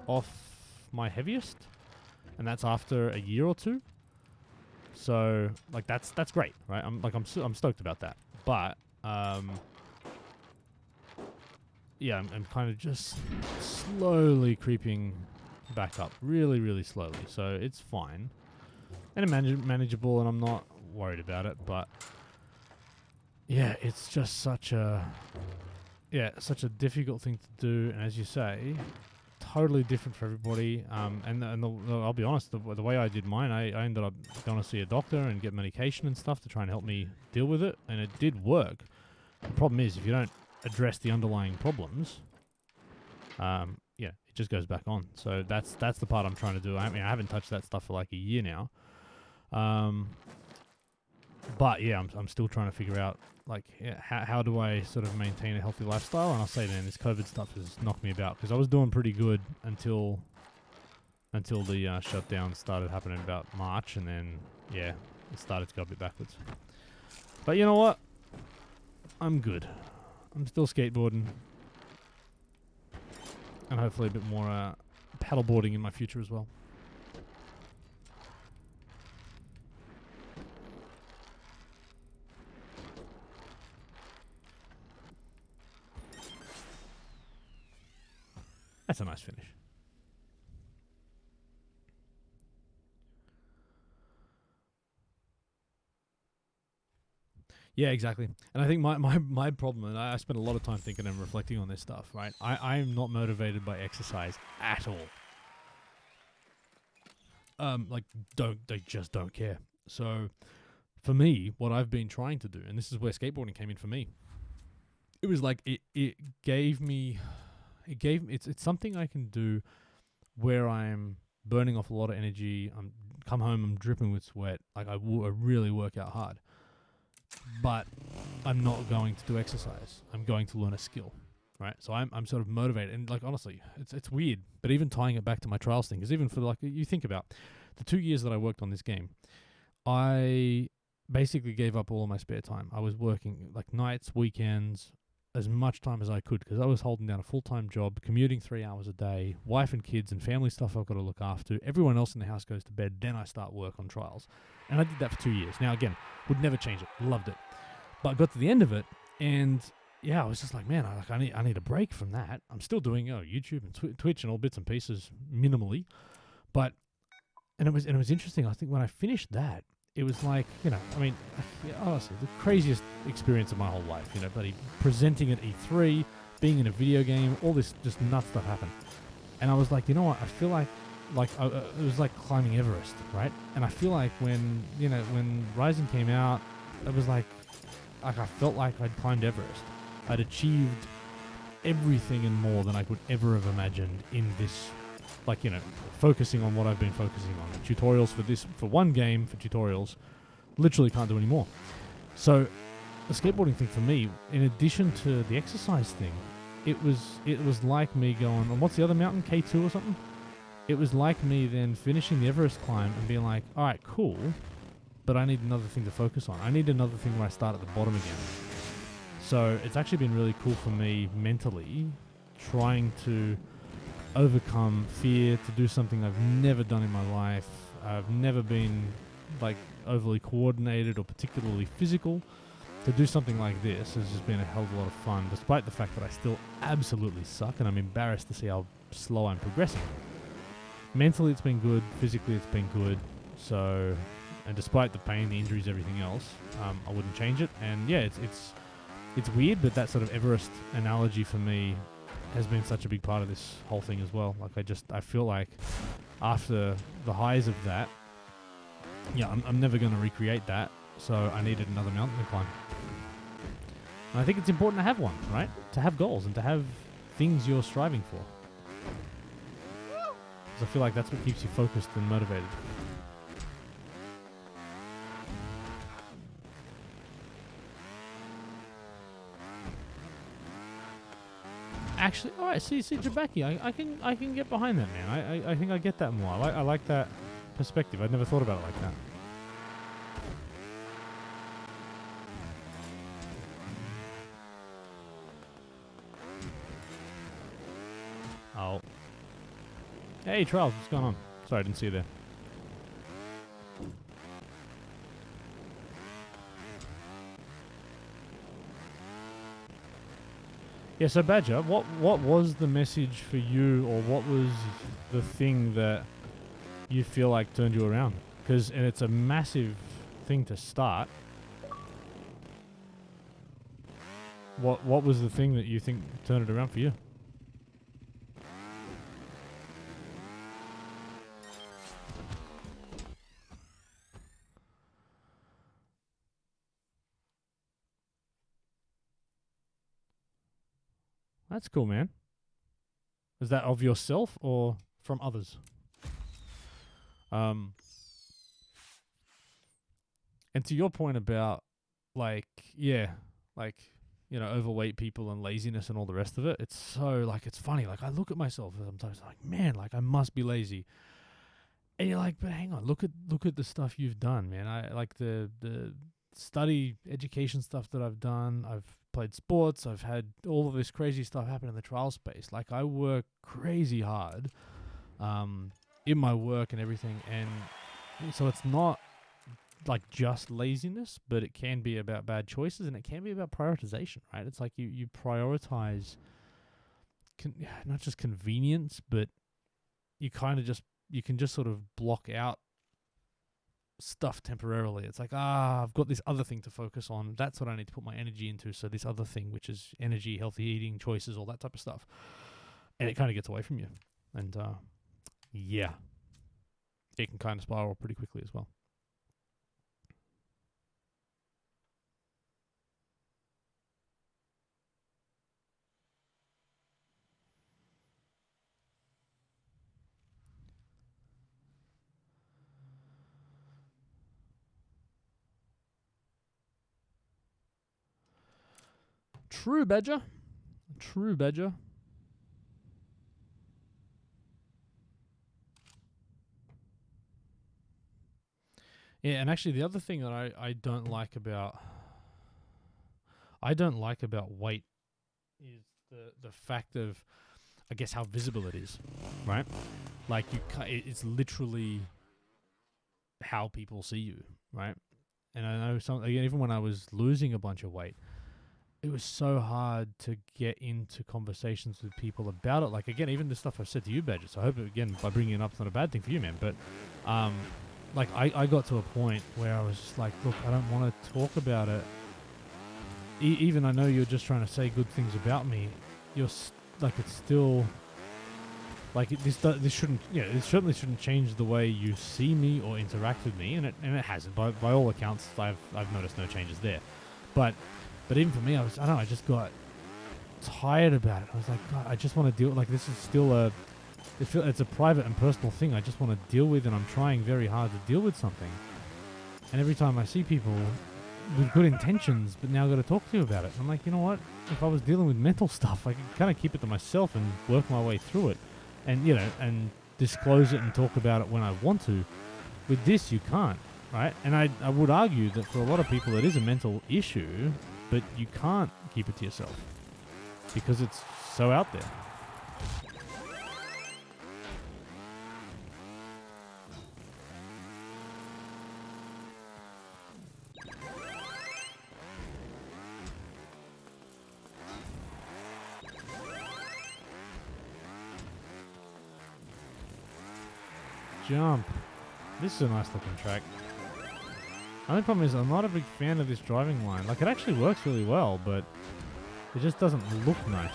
off my heaviest, and that's after a year or two. So like, that's great, right? I'm stoked about that. But I'm kind of just slowly creeping back up, really, really slowly. So it's fine and manageable, and I'm not worried about it. But yeah, it's just such a difficult thing to do, and as you say, totally different for everybody. I'll be honest, the way I did mine, I ended up going to see a doctor and get medication and stuff to try and help me deal with it, and it did work. The problem is, if you don't address the underlying problems, it just goes back on. So that's the part I'm trying to do. I mean, I haven't touched that stuff for like a year now. But yeah, I'm still trying to figure out how do I sort of maintain a healthy lifestyle. And I'll say, man, this COVID stuff has knocked me about, because I was doing pretty good until the shutdown started happening about March, and then it started to go a bit backwards. But you know what? I'm good. I'm still skateboarding, and hopefully a bit more paddleboarding in my future as well. That's a nice finish. Yeah, exactly. And I think my problem, and I spend a lot of time thinking and reflecting on this stuff, right? I'm not motivated by exercise at all. They just don't care. So for me, what I've been trying to do, and this is where skateboarding came in for me, it was like it's something I can do where I'm burning off a lot of energy. I'm come home, I'm dripping with sweat. Like I really work out hard. But I'm not going to do exercise. I'm going to learn a skill, right? So I'm sort of motivated, and like honestly, it's weird. But even tying it back to my trials thing, because even for like, you think about the 2 years that I worked on this game, I basically gave up all of my spare time. I was working like nights, weekends, as much time as I could, because I was holding down a full-time job, commuting 3 hours a day, wife and kids and family stuff I've got to look after. Everyone else in the house goes to bed, then I start work on trials. And I did that for 2 years. Now, again, would never change it. Loved it. But I got to the end of it, and yeah, I was just like, man, I need a break from that. I'm still doing YouTube and Twitch and all bits and pieces minimally, but and it was interesting. I think when I finished that, it was like, I mean, yeah, honestly, the craziest experience of my whole life. Buddy, presenting at E3, being in a video game, all this just nuts stuff happened, and I was like, you know what? I feel like it was like climbing Everest, right? And I feel like when Rising came out, it was like I felt like I'd climbed Everest. I'd achieved everything and more than I could ever have imagined in this, focusing on what I've been focusing on. Tutorials for one game, for tutorials, literally can't do any more. So the skateboarding thing for me, in addition to the exercise thing, it was like me going, and what's the other mountain, K2 or something? It was like me then finishing the Everest climb and being like, all right, cool, but I need another thing to focus on. I need another thing where I start at the bottom again. So it's actually been really cool for me mentally, trying to overcome fear, to do something I've never done in my life. I've never been overly coordinated or particularly physical. To do something like this has just been a hell of a lot of fun, despite the fact that I still absolutely suck, and I'm embarrassed to see how slow I'm progressing. Mentally it's been good, physically it's been good, so, and despite the pain, the injuries, everything else, I wouldn't change it. And yeah, it's weird, but that sort of Everest analogy for me has been such a big part of this whole thing as well. I feel like after the highs of that, yeah, I'm never going to recreate that, so I needed another mountain to climb. And I think it's important to have one, right? To have goals and to have things you're striving for. Because I feel like that's what keeps you focused and motivated. Actually, all right. See, Jabaki, I can get behind that, man. I think I get that more. I like that perspective. I'd never thought about it like that. Oh. Hey, Charles, what's going on? Sorry, I didn't see you there. Yeah, so Badger, what was the message for you, or what was the thing that you feel like turned you around? And it's a massive thing to start. What was the thing that you think turned it around for you? That's cool, man. Is that of yourself or from others? And to your point about, overweight people and laziness and all the rest of it, it's so, it's funny. I look at myself sometimes, man, I must be lazy. And you're like, but hang on, look at the stuff you've done, man. I like the study education stuff that I've done. I've played sports. I've had all of this crazy stuff happen in the trial space. I work crazy hard in my work and everything. And so it's not just laziness, but it can be about bad choices, and it can be about prioritization, right? It's like you prioritize not just convenience, but you kind of you can just sort of block out stuff temporarily. It's like, I've got this other thing to focus on. That's what I need to put my energy into. So this other thing, which is energy, healthy eating, choices, all that type of stuff. And it kind of gets away from you. And yeah, it can kind of spiral pretty quickly as well. True, Badger. True, Badger. Yeah, and actually the other thing that I don't like about weight is the fact of, I guess, how visible it is, right? It's literally how people see you, right? And I know even when I was losing a bunch of weight, it was so hard to get into conversations with people about it. Like, again, even the stuff I've said to you, Badger. So I hope, again, by bringing it up, it's not a bad thing for you, man. But, like, I got to a point where I was just like, look, I don't want to talk about it. Even I know you're just trying to say good things about me. You're like, it's still like this shouldn't, it certainly shouldn't change the way you see me or interact with me, and it hasn't. By all accounts, I've noticed no changes there. But even for me, I don't know, I just got tired about it. I was like, God, I just want to deal. Like, this is still it's a private and personal thing. I just want to deal with, and I'm trying very hard to deal with something. And every time I see people with good intentions, but now I've got to talk to you about it. I'm like, you know what? If I was dealing with mental stuff, I could kind of keep it to myself and work my way through it. And, and disclose it and talk about it when I want to. With this, you can't, right? And I would argue that for a lot of people, it is a mental issue, but you can't keep it to yourself because it's so out there. Jump. This is a nice looking track. The only problem is I'm not a big fan of this driving line. Like, it actually works really well, but it just doesn't look nice.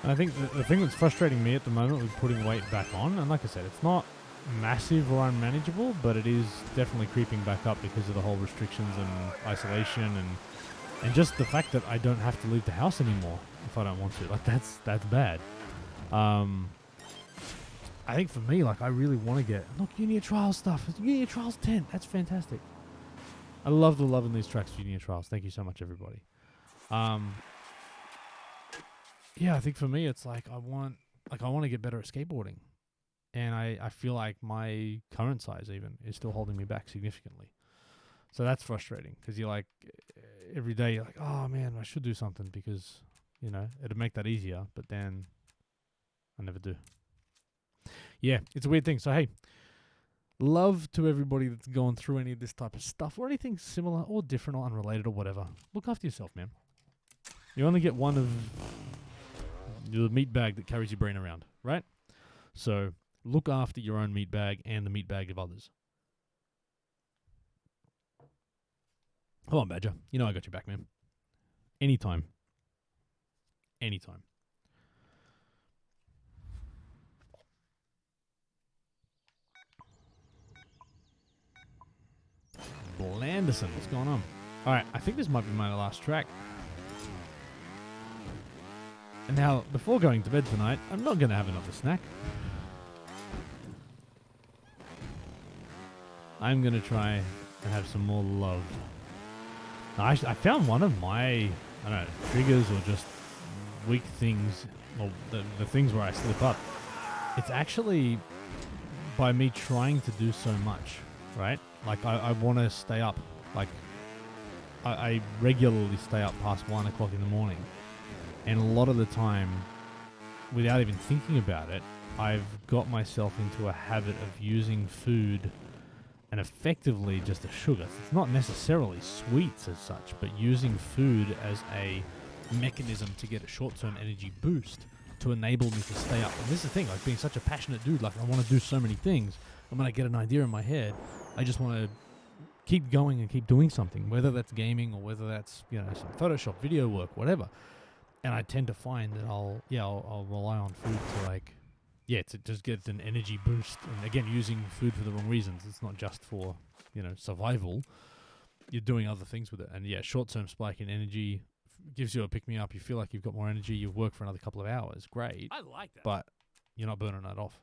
And I think the thing that's frustrating me at the moment with putting weight back on, and like I said, it's not massive or unmanageable, but it is definitely creeping back up because of the whole restrictions and isolation and just the fact that I don't have to leave the house anymore if I don't want to. Like, that's bad. I think for me, like, I really want to get, look, Unia Trials stuff. It's Unia Trials tent. That's fantastic. I love loving these tracks for Unia Trials. Thank you so much, everybody. Yeah, I think for me, it's like I want to get better at skateboarding, and I feel like my current size even is still holding me back significantly. So that's frustrating because you're like, every day you're like, oh man, I should do something because it'd make that easier, but then I never do. Yeah, it's a weird thing. So hey, love to everybody that's going through any of this type of stuff or anything similar or different or unrelated or whatever. Look after yourself, man. You only get one of the meat bag that carries your brain around, right? So look after your own meat bag and the meat bag of others. Come on, Badger. You know I got your back, man. Anytime. Anytime. Blanderson, what's going on? All right, I think this might be my last track. And now, before going to bed tonight, I'm not going to have another snack. I'm going to try and have some more love. Now, I found one of my, I don't know, triggers or just weak things, or the things where I slip up. It's actually by me trying to do so much, right? Like, I want to stay up. Like, I regularly stay up past 1 o'clock in the morning. And a lot of the time, without even thinking about it, I've got myself into a habit of using food and effectively just a sugar. It's not necessarily sweets as such, but using food as a mechanism to get a short-term energy boost to enable me to stay up. And this is the thing, like being such a passionate dude, like I want to do so many things. And when I get an idea in my head, I just want to keep going and keep doing something, whether that's gaming or whether that's, some Photoshop, video work, whatever. And I tend to find that I'll rely on food to just get an energy boost. And again, using food for the wrong reasons. It's not just for, survival. You're doing other things with it. And short-term spike in energy gives you a pick-me-up. You feel like you've got more energy. You work for another couple of hours. Great. I like that. But you're not burning that off.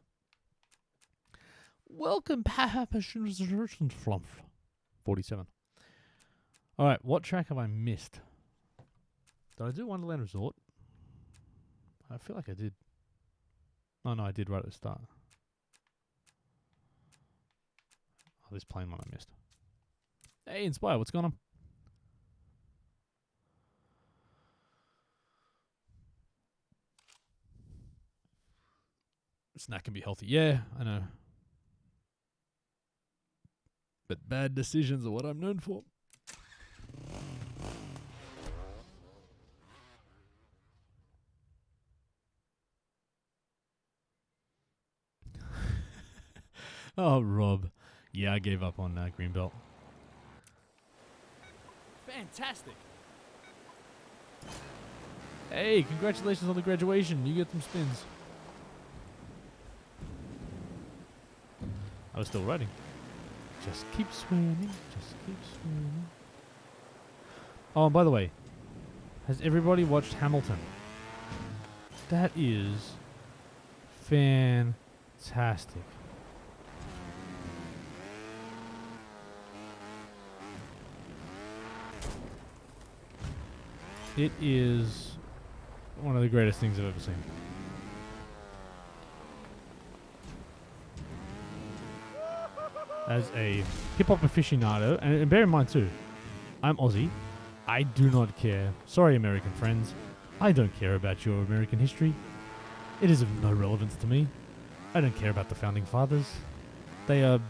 Welcome, Flump. 47. All right, what track have I missed? Did I do Wonderland Resort? I feel like I did. Oh, no, I did right at the start. Oh, this plane one I missed. Hey, Inspire, what's going on? Snack can be healthy. Yeah, I know. But bad decisions are what I'm known for. Oh, Rob. Yeah, I gave up on Greenbelt. Fantastic. Hey, congratulations on the graduation. You get some spins. I was still writing. Just keep swimming. Just keep swimming. Oh, and by the way, has everybody watched Hamilton? That is fantastic. It is one of the greatest things I've ever seen. As a hip-hop aficionado, and bear in mind too, I'm Aussie. I do not care. Sorry, American friends. I don't care about your American history. It is of no relevance to me. I don't care about the founding fathers. They are,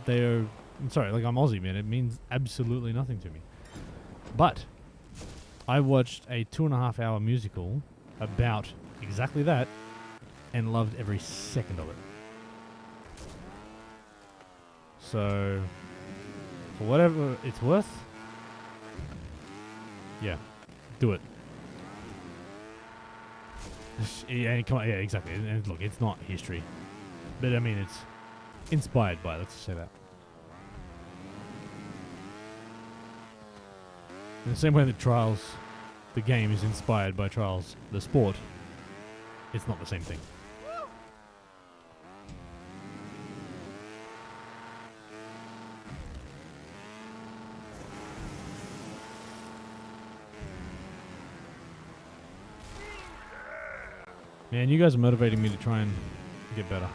I'm sorry, like I'm Aussie, man. It means absolutely nothing to me. But I watched a 2.5-hour musical about exactly that and loved every second of it. So, for whatever it's worth, yeah, do it. Yeah, come on, yeah, exactly. And look, it's not history, but I mean, it's inspired by. Let's just say that. In the same way that Trials, the game, is inspired by Trials, the sport, it's not the same thing. Man, you guys are motivating me to try and get better.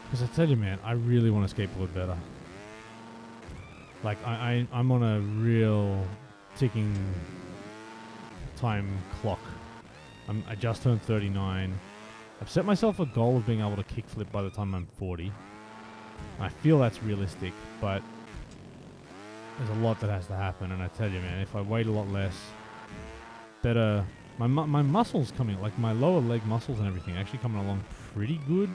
Because I tell you, man, I really want to skateboard better. Like, I'm on a real ticking time clock. I just turned 39. I've set myself a goal of being able to kickflip by the time I'm 40. I feel that's realistic, but there's a lot that has to happen, and I tell you, man, if I wait a lot less, better. My muscles coming, like my lower leg muscles and everything, actually coming along pretty good.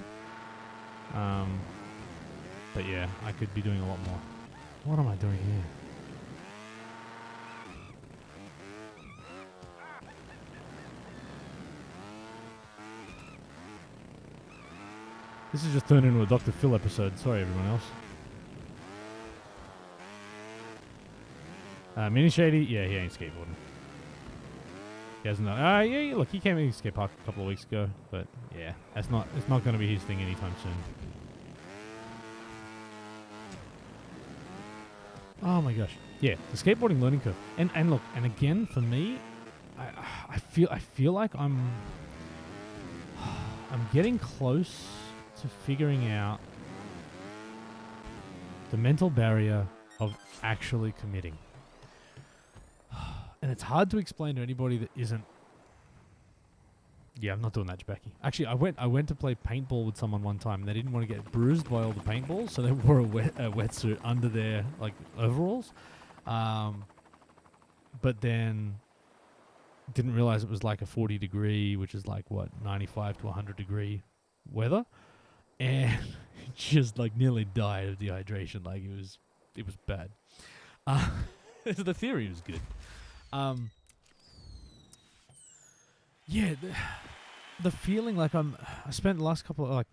But yeah, I could be doing a lot more. What am I doing here? This has just turned into a Dr. Phil episode. Sorry, everyone else. Mini Shady, yeah, he ain't skateboarding. He hasn't done. Yeah, look, he came in the skate park a couple of weeks ago, but yeah, it's not going to be his thing anytime soon. Oh my gosh, yeah, the skateboarding learning curve, and look, and again for me, I feel like I'm getting close to figuring out the mental barrier of actually committing. And it's hard to explain to anybody that isn't. Yeah, I'm not doing that, Jabaki. Actually, I went to play paintball with someone one time, and they didn't want to get bruised by all the paintballs, so they wore a wetsuit under their like overalls. But then didn't realize it was like a 40 degree, which is like what 95 to 100 degree weather, and just like nearly died of dehydration. Like it was bad. The theory was good. Yeah, the feeling like I spent the last couple of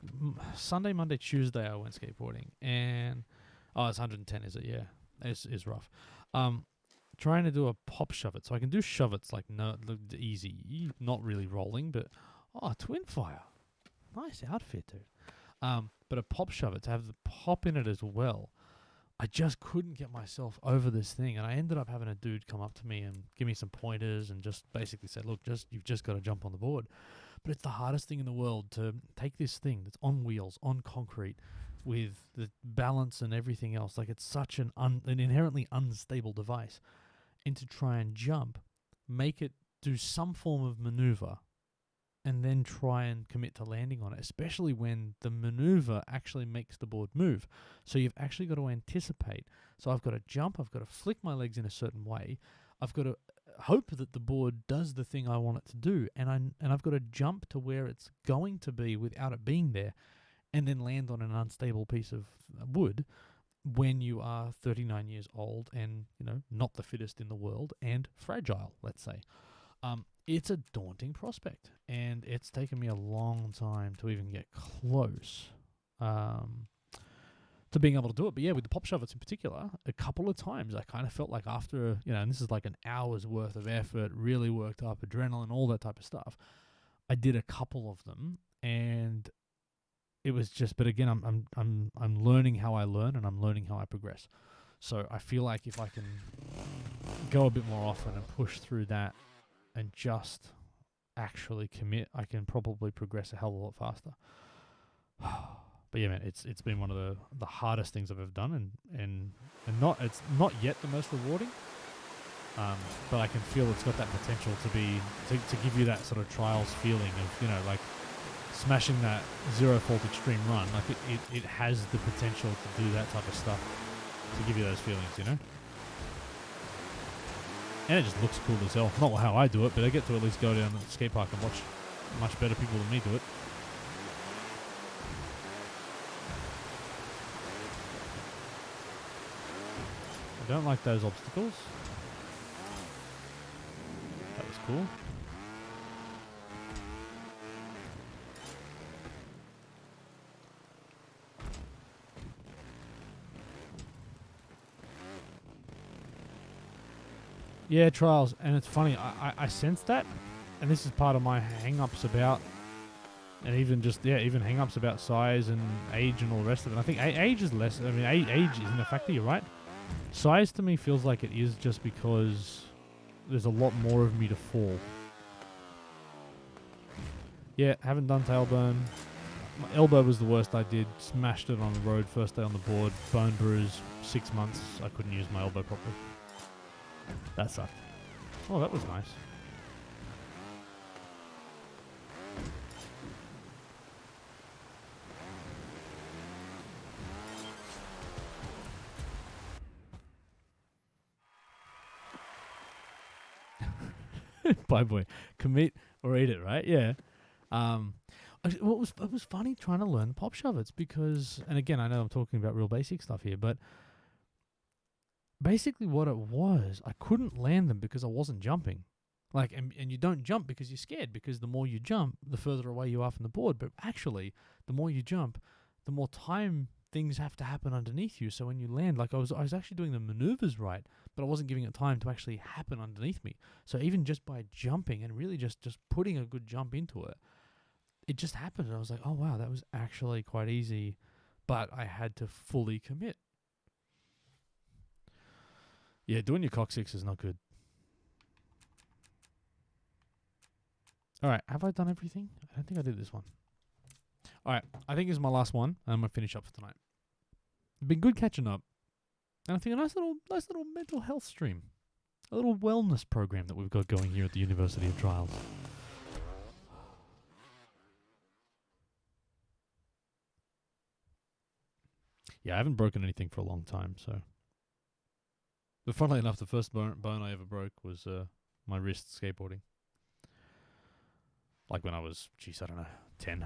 Sunday, Monday, Tuesday I went skateboarding, and it's 110, is it? Yeah, it's rough. Trying to do a pop shove it, so I can do shove it's like easy, not really rolling, but twin fire, nice outfit, dude. But a pop shove it to have the pop in it as well I just couldn't get myself over this thing, and I ended up having a dude come up to me and give me some pointers and just basically said, look, you've just got to jump on the board. But it's the hardest thing in the world to take this thing that's on wheels, on concrete, with the balance and everything else. Like, it's such an inherently unstable device. And to try and jump, make it do some form of maneuver, and then try and commit to landing on it, especially when the maneuver actually makes the board move. So you've actually got to anticipate. So I've got to jump, I've got to flick my legs in a certain way, I've got to hope that the board does the thing I want it to do, and I've got to jump to where it's going to be without it being there, and then land on an unstable piece of wood when you are 39 years old and, not the fittest in the world and fragile, let's say. It's a daunting prospect, and it's taken me a long time to even get close to being able to do it. But yeah, with the pop shovels in particular, a couple of times I kind of felt like after, and this is like an hour's worth of effort, really worked up, adrenaline, all that type of stuff. I did a couple of them, and it was just. But again, I'm learning how I learn, and I'm learning how I progress. So I feel like if I can go a bit more often and push through that, and just actually commit, I can probably progress a hell of a lot faster. But yeah, man, it's been one of the hardest things I've ever done, and it's not yet the most rewarding. But I can feel it's got that potential to give you that sort of trials feeling of, like smashing that zero fault extreme run. Like it has the potential to do that type of stuff, to give you those feelings, And it just looks cool as hell. Not how I do it, but I get to at least go down to the skate park and watch much better people than me do it. I don't like those obstacles. That was cool. Yeah, trials, and it's funny, I sense that, and this is part of my hang-ups about, and even hang-ups about size and age and all the rest of it. I think age is less, age isn't a factor, you're right. Size to me feels like it is, just because there's a lot more of me to fall. Yeah, haven't done tailbone. My elbow was the worst I did, smashed it on the road first day on the board, bone bruise, 6 months, I couldn't use my elbow properly. That sucked. Oh, that was nice. Bye, boy. Commit or eat it, right? Yeah. It was funny trying to learn the pop shove. It's because, and again, I know I'm talking about real basic stuff here, but basically what it was, I couldn't land them because I wasn't jumping. Like, and you don't jump because you're scared, because the more you jump, the further away you are from the board. But actually, the more you jump, the more time things have to happen underneath you. So when you land, like I was actually doing the maneuvers right, but I wasn't giving it time to actually happen underneath me. So even just by jumping and really just putting a good jump into it, it just happened. And I was like, oh wow, that was actually quite easy, but I had to fully commit. Yeah, doing your coccyx is not good. All right, have I done everything? I don't think I did this one. All right, I think this is my last one, and I'm going to finish up for tonight. It's been good catching up. And I think a nice little mental health stream. A little wellness program that we've got going here at the University of Trials. Yeah, I haven't broken anything for a long time, so. But funnily enough, the first bone I ever broke was my wrist skateboarding. Like when I was, I don't know, 10.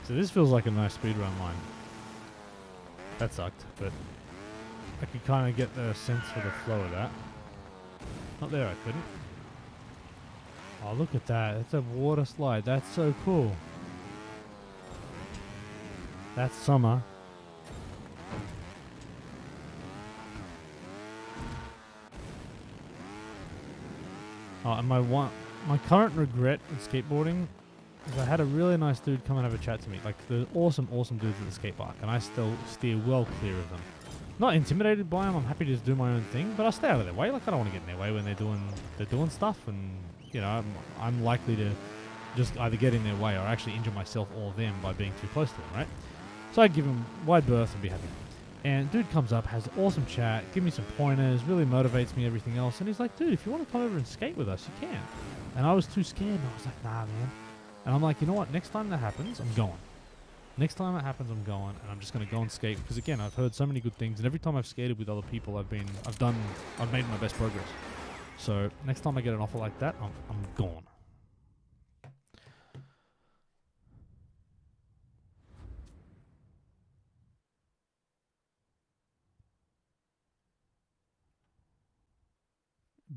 So this feels like a nice speedrun line. That sucked, but I could kind of get the sense for the flow of that. Not there, I couldn't. Oh, look at that. It's a water slide. That's so cool. That's summer. Oh, and my current regret in skateboarding is I had a really nice dude come and have a chat to me. Like, the awesome dudes at the skate park, and I still steer well clear of them. Not intimidated by them. I'm happy to just do my own thing, but I stay out of their way. Like, I don't want to get in their way when they're doing stuff, and you know, I'm likely to just either get in their way or actually injure myself or them by being too close to them, right? So I give him wide berth and be happy. And dude comes up, has an awesome chat, give me some pointers, really motivates me, everything else. And he's like, dude, if you want to come over and skate with us, you can. And I was too scared. And I was like, nah, man. And I'm like, you know what? Next time that happens, I'm going. Next time it happens, I'm going, and I'm just going to go and skate. Because again, I've heard so many good things, and every time I've skated with other people, I've made my best progress. So next time I get an offer like that, I'm gone.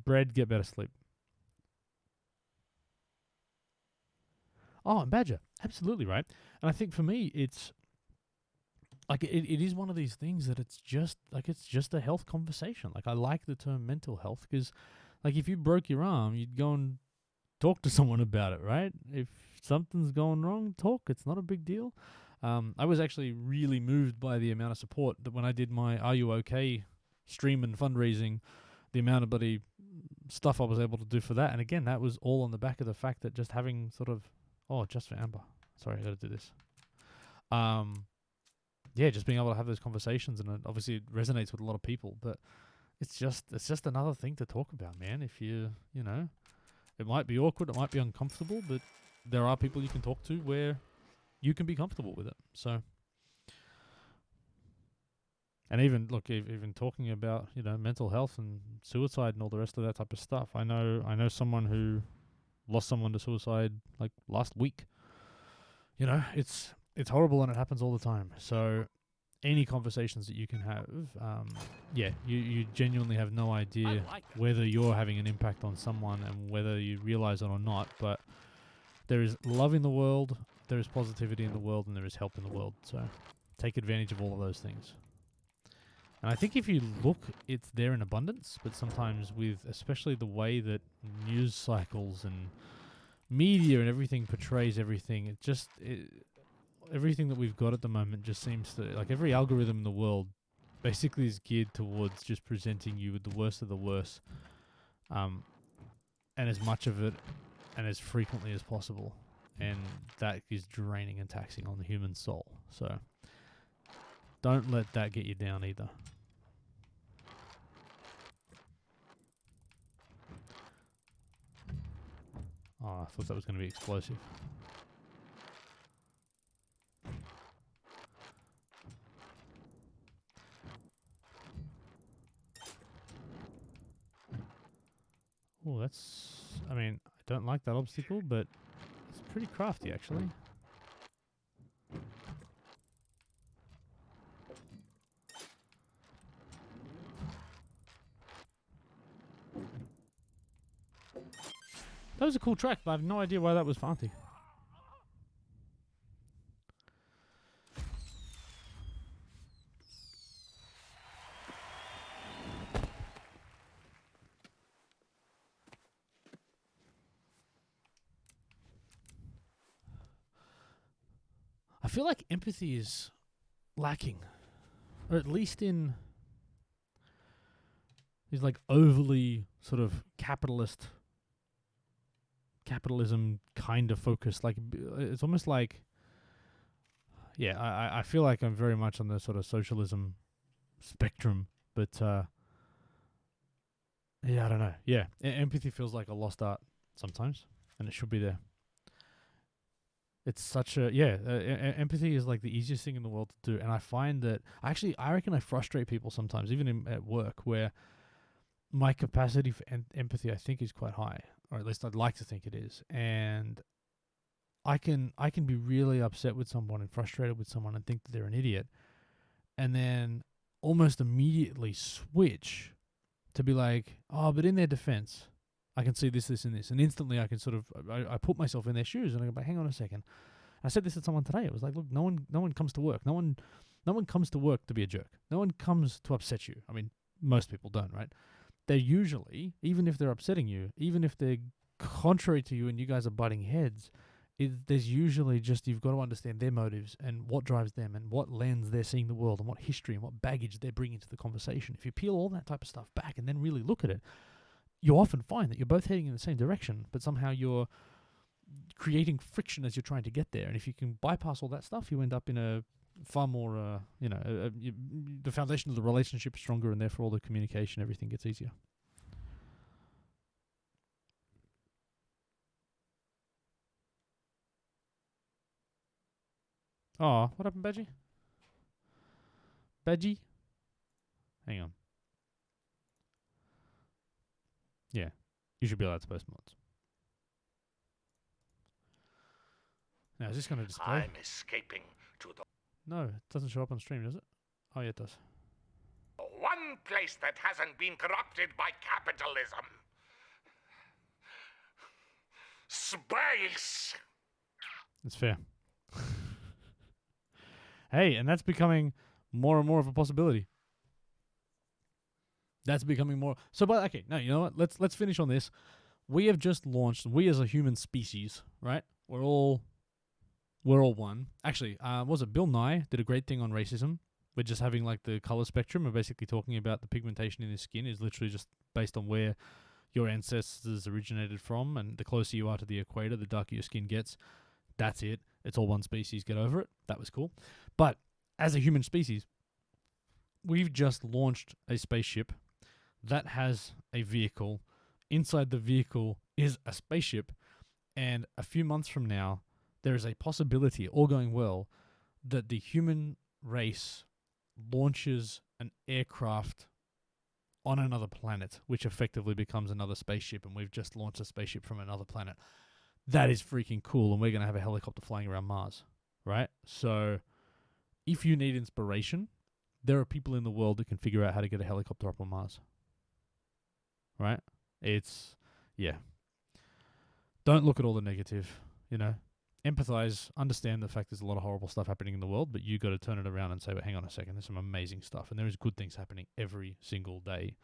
Bread, get better sleep. Oh, and Badger, absolutely right. And I think for me, it's like it is one of these things that it's just a health conversation. Like, I like the term mental health because, like, if you broke your arm, you'd go and talk to someone about it, right? If something's going wrong, talk. It's not a big deal. I was actually really moved by the amount of support that when I did my Are You OK stream and fundraising, the amount of bloody stuff I was able to do for that. And again, that was all on the back of the fact that just having sort of, just for Amber. Sorry, I got to do this. Yeah, just being able to have those conversations, and it obviously it resonates with a lot of people, but it's just another thing to talk about, man. If you know, it might be awkward, it might be uncomfortable, but there are people you can talk to where you can be comfortable with it. So, and even talking about mental health and suicide and all the rest of that type of stuff. I know someone who lost someone to suicide like last week. It's horrible and it happens all the time. So any conversations that you can have, you genuinely have no idea whether you're having an impact on someone and whether you realize it or not. But there is love in the world, there is positivity in the world, and there is help in the world. So take advantage of all of those things. And I think if you look, it's there in abundance, but sometimes with especially the way that news cycles and media and everything portrays everything, everything that we've got at the moment just seems to, like, every algorithm in the world basically is geared towards just presenting you with the worst of the worst, and as much of it and as frequently as possible. And that is draining and taxing on the human soul. So don't let that get you down either. Oh, I thought that was going to be explosive. Oh, I don't like that obstacle, but it's pretty crafty, actually. That was a cool track, but I have no idea why that was fancy. I feel like empathy is lacking, or at least in these like overly sort of capitalism kind of focused. Like, it's almost like, I feel like I'm very much on the sort of socialism spectrum, but I don't know. Yeah, empathy feels like a lost art sometimes, and it should be there. It's such a empathy is like the easiest thing in the world to do, and I find that I reckon I frustrate people sometimes, even at work, where my capacity for empathy I think is quite high, or at least I'd like to think it is, and I can be really upset with someone and frustrated with someone and think that they're an idiot, and then almost immediately switch to be like, oh, but in their defense, I can see this, this, and this. And instantly I can sort of, I put myself in their shoes and I go, but hang on a second. I said this to someone today. It was like, look, no one comes to work. No one comes to work to be a jerk. No one comes to upset you. I mean, most people don't, right? They're usually, even if they're upsetting you, even if they're contrary to you and you guys are butting heads, there's usually just, you've got to understand their motives and what drives them and what lens they're seeing the world and what history and what baggage they're bringing to the conversation. If you peel all that type of stuff back and then really look at it, you often find that you're both heading in the same direction, but somehow you're creating friction as you're trying to get there. And if you can bypass all that stuff, you end up in a far more, the foundation of the relationship is stronger, and therefore all the communication, everything gets easier. Oh, what happened, Badgie? Badgie? Hang on. Yeah, you should be allowed to post mods. Now, is this going to display? I'm escaping to the No, it doesn't show up on stream, does it? Oh, yeah, it does. one place that hasn't been corrupted by capitalism. Space! It's fair. Hey, and that's becoming more and more of a possibility. That's becoming more. So, but okay, no, you know what? Let's finish on this. We have just launched. We as a human species, right? We're all one. Actually, was it Bill Nye did a great thing on racism? We're just having like the color spectrum. We're basically talking about the pigmentation in the skin is literally just based on where your ancestors originated from, and the closer you are to the equator, the darker your skin gets. That's it. It's all one species. Get over it. That was cool. But as a human species, we've just launched a spaceship that has a vehicle. Inside the vehicle is a spaceship. And a few months from now, there is a possibility, all going well, that the human race launches an aircraft on another planet, which effectively becomes another spaceship. And we've just launched a spaceship from another planet. That is freaking cool. And we're going to have a helicopter flying around Mars, right? So if you need inspiration, there are people in the world that can figure out how to get a helicopter up on Mars. Right? It's, yeah. Don't look at all the negative, you know. Empathize, understand the fact there's a lot of horrible stuff happening in the world, but you got to turn it around and say, well, hang on a second, there's some amazing stuff, and there is good things happening every single day.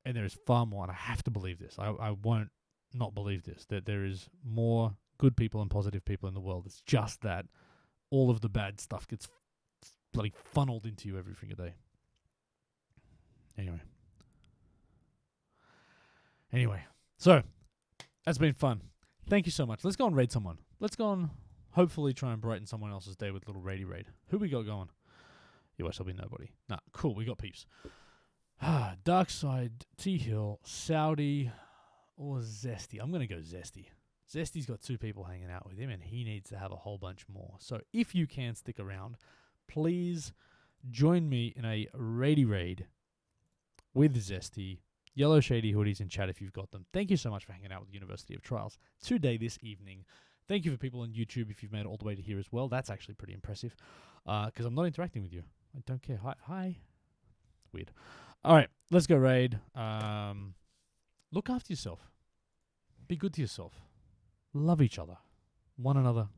And there is far more, and I have to believe this. I won't not believe this, that there is more good people and positive people in the world. It's just that all of the bad stuff gets bloody funneled into you every single day. Anyway, so that's been fun. Thank you so much. Let's go and raid someone. Let's go and hopefully try and brighten someone else's day with a little raidy raid. Who we got going? You watch, there'll be nobody. Nah, cool. We got peeps. Darkside, T-Hill, Saudi, or Zesty. I'm going to go Zesty. Zesty's got 2 people hanging out with him, and he needs to have a whole bunch more. So if you can stick around, please join me in a raidy raid with Zesty. Yellow shady hoodies in chat if you've got them. Thank you so much for hanging out with the University of Trials today, this evening. Thank you for people on YouTube if you've made it all the way to here as well. That's actually pretty impressive because I'm not interacting with you. I don't care. Hi. Weird. All right, let's go raid. Look after yourself. Be good to yourself. Love each other, one another,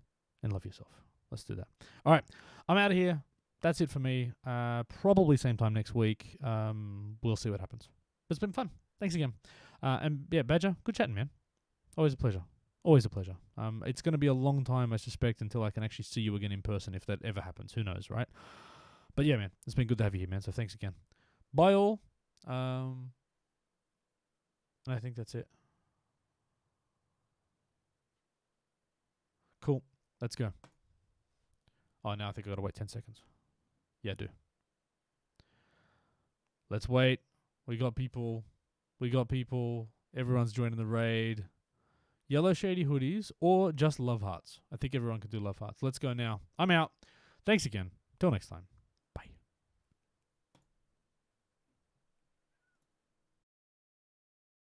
and love yourself. Let's do that. All right, I'm out of here. That's it for me. Probably same time next week. We'll see what happens. It's been fun. Thanks again. And yeah, Badger, good chatting, man. Always a pleasure. Always a pleasure. It's going to be a long time, I suspect, until I can actually see you again in person, if that ever happens. Who knows, right? But yeah, man, it's been good to have you here, man. So thanks again. Bye all. And I think that's it. Cool. Let's go. Oh, now I think I got to wait 10 seconds. Yeah, I do. Let's wait. We got people. Everyone's joining the raid. Yellow shady hoodies or just love hearts. I think everyone can do love hearts. Let's go now. I'm out. Thanks again. Till next time.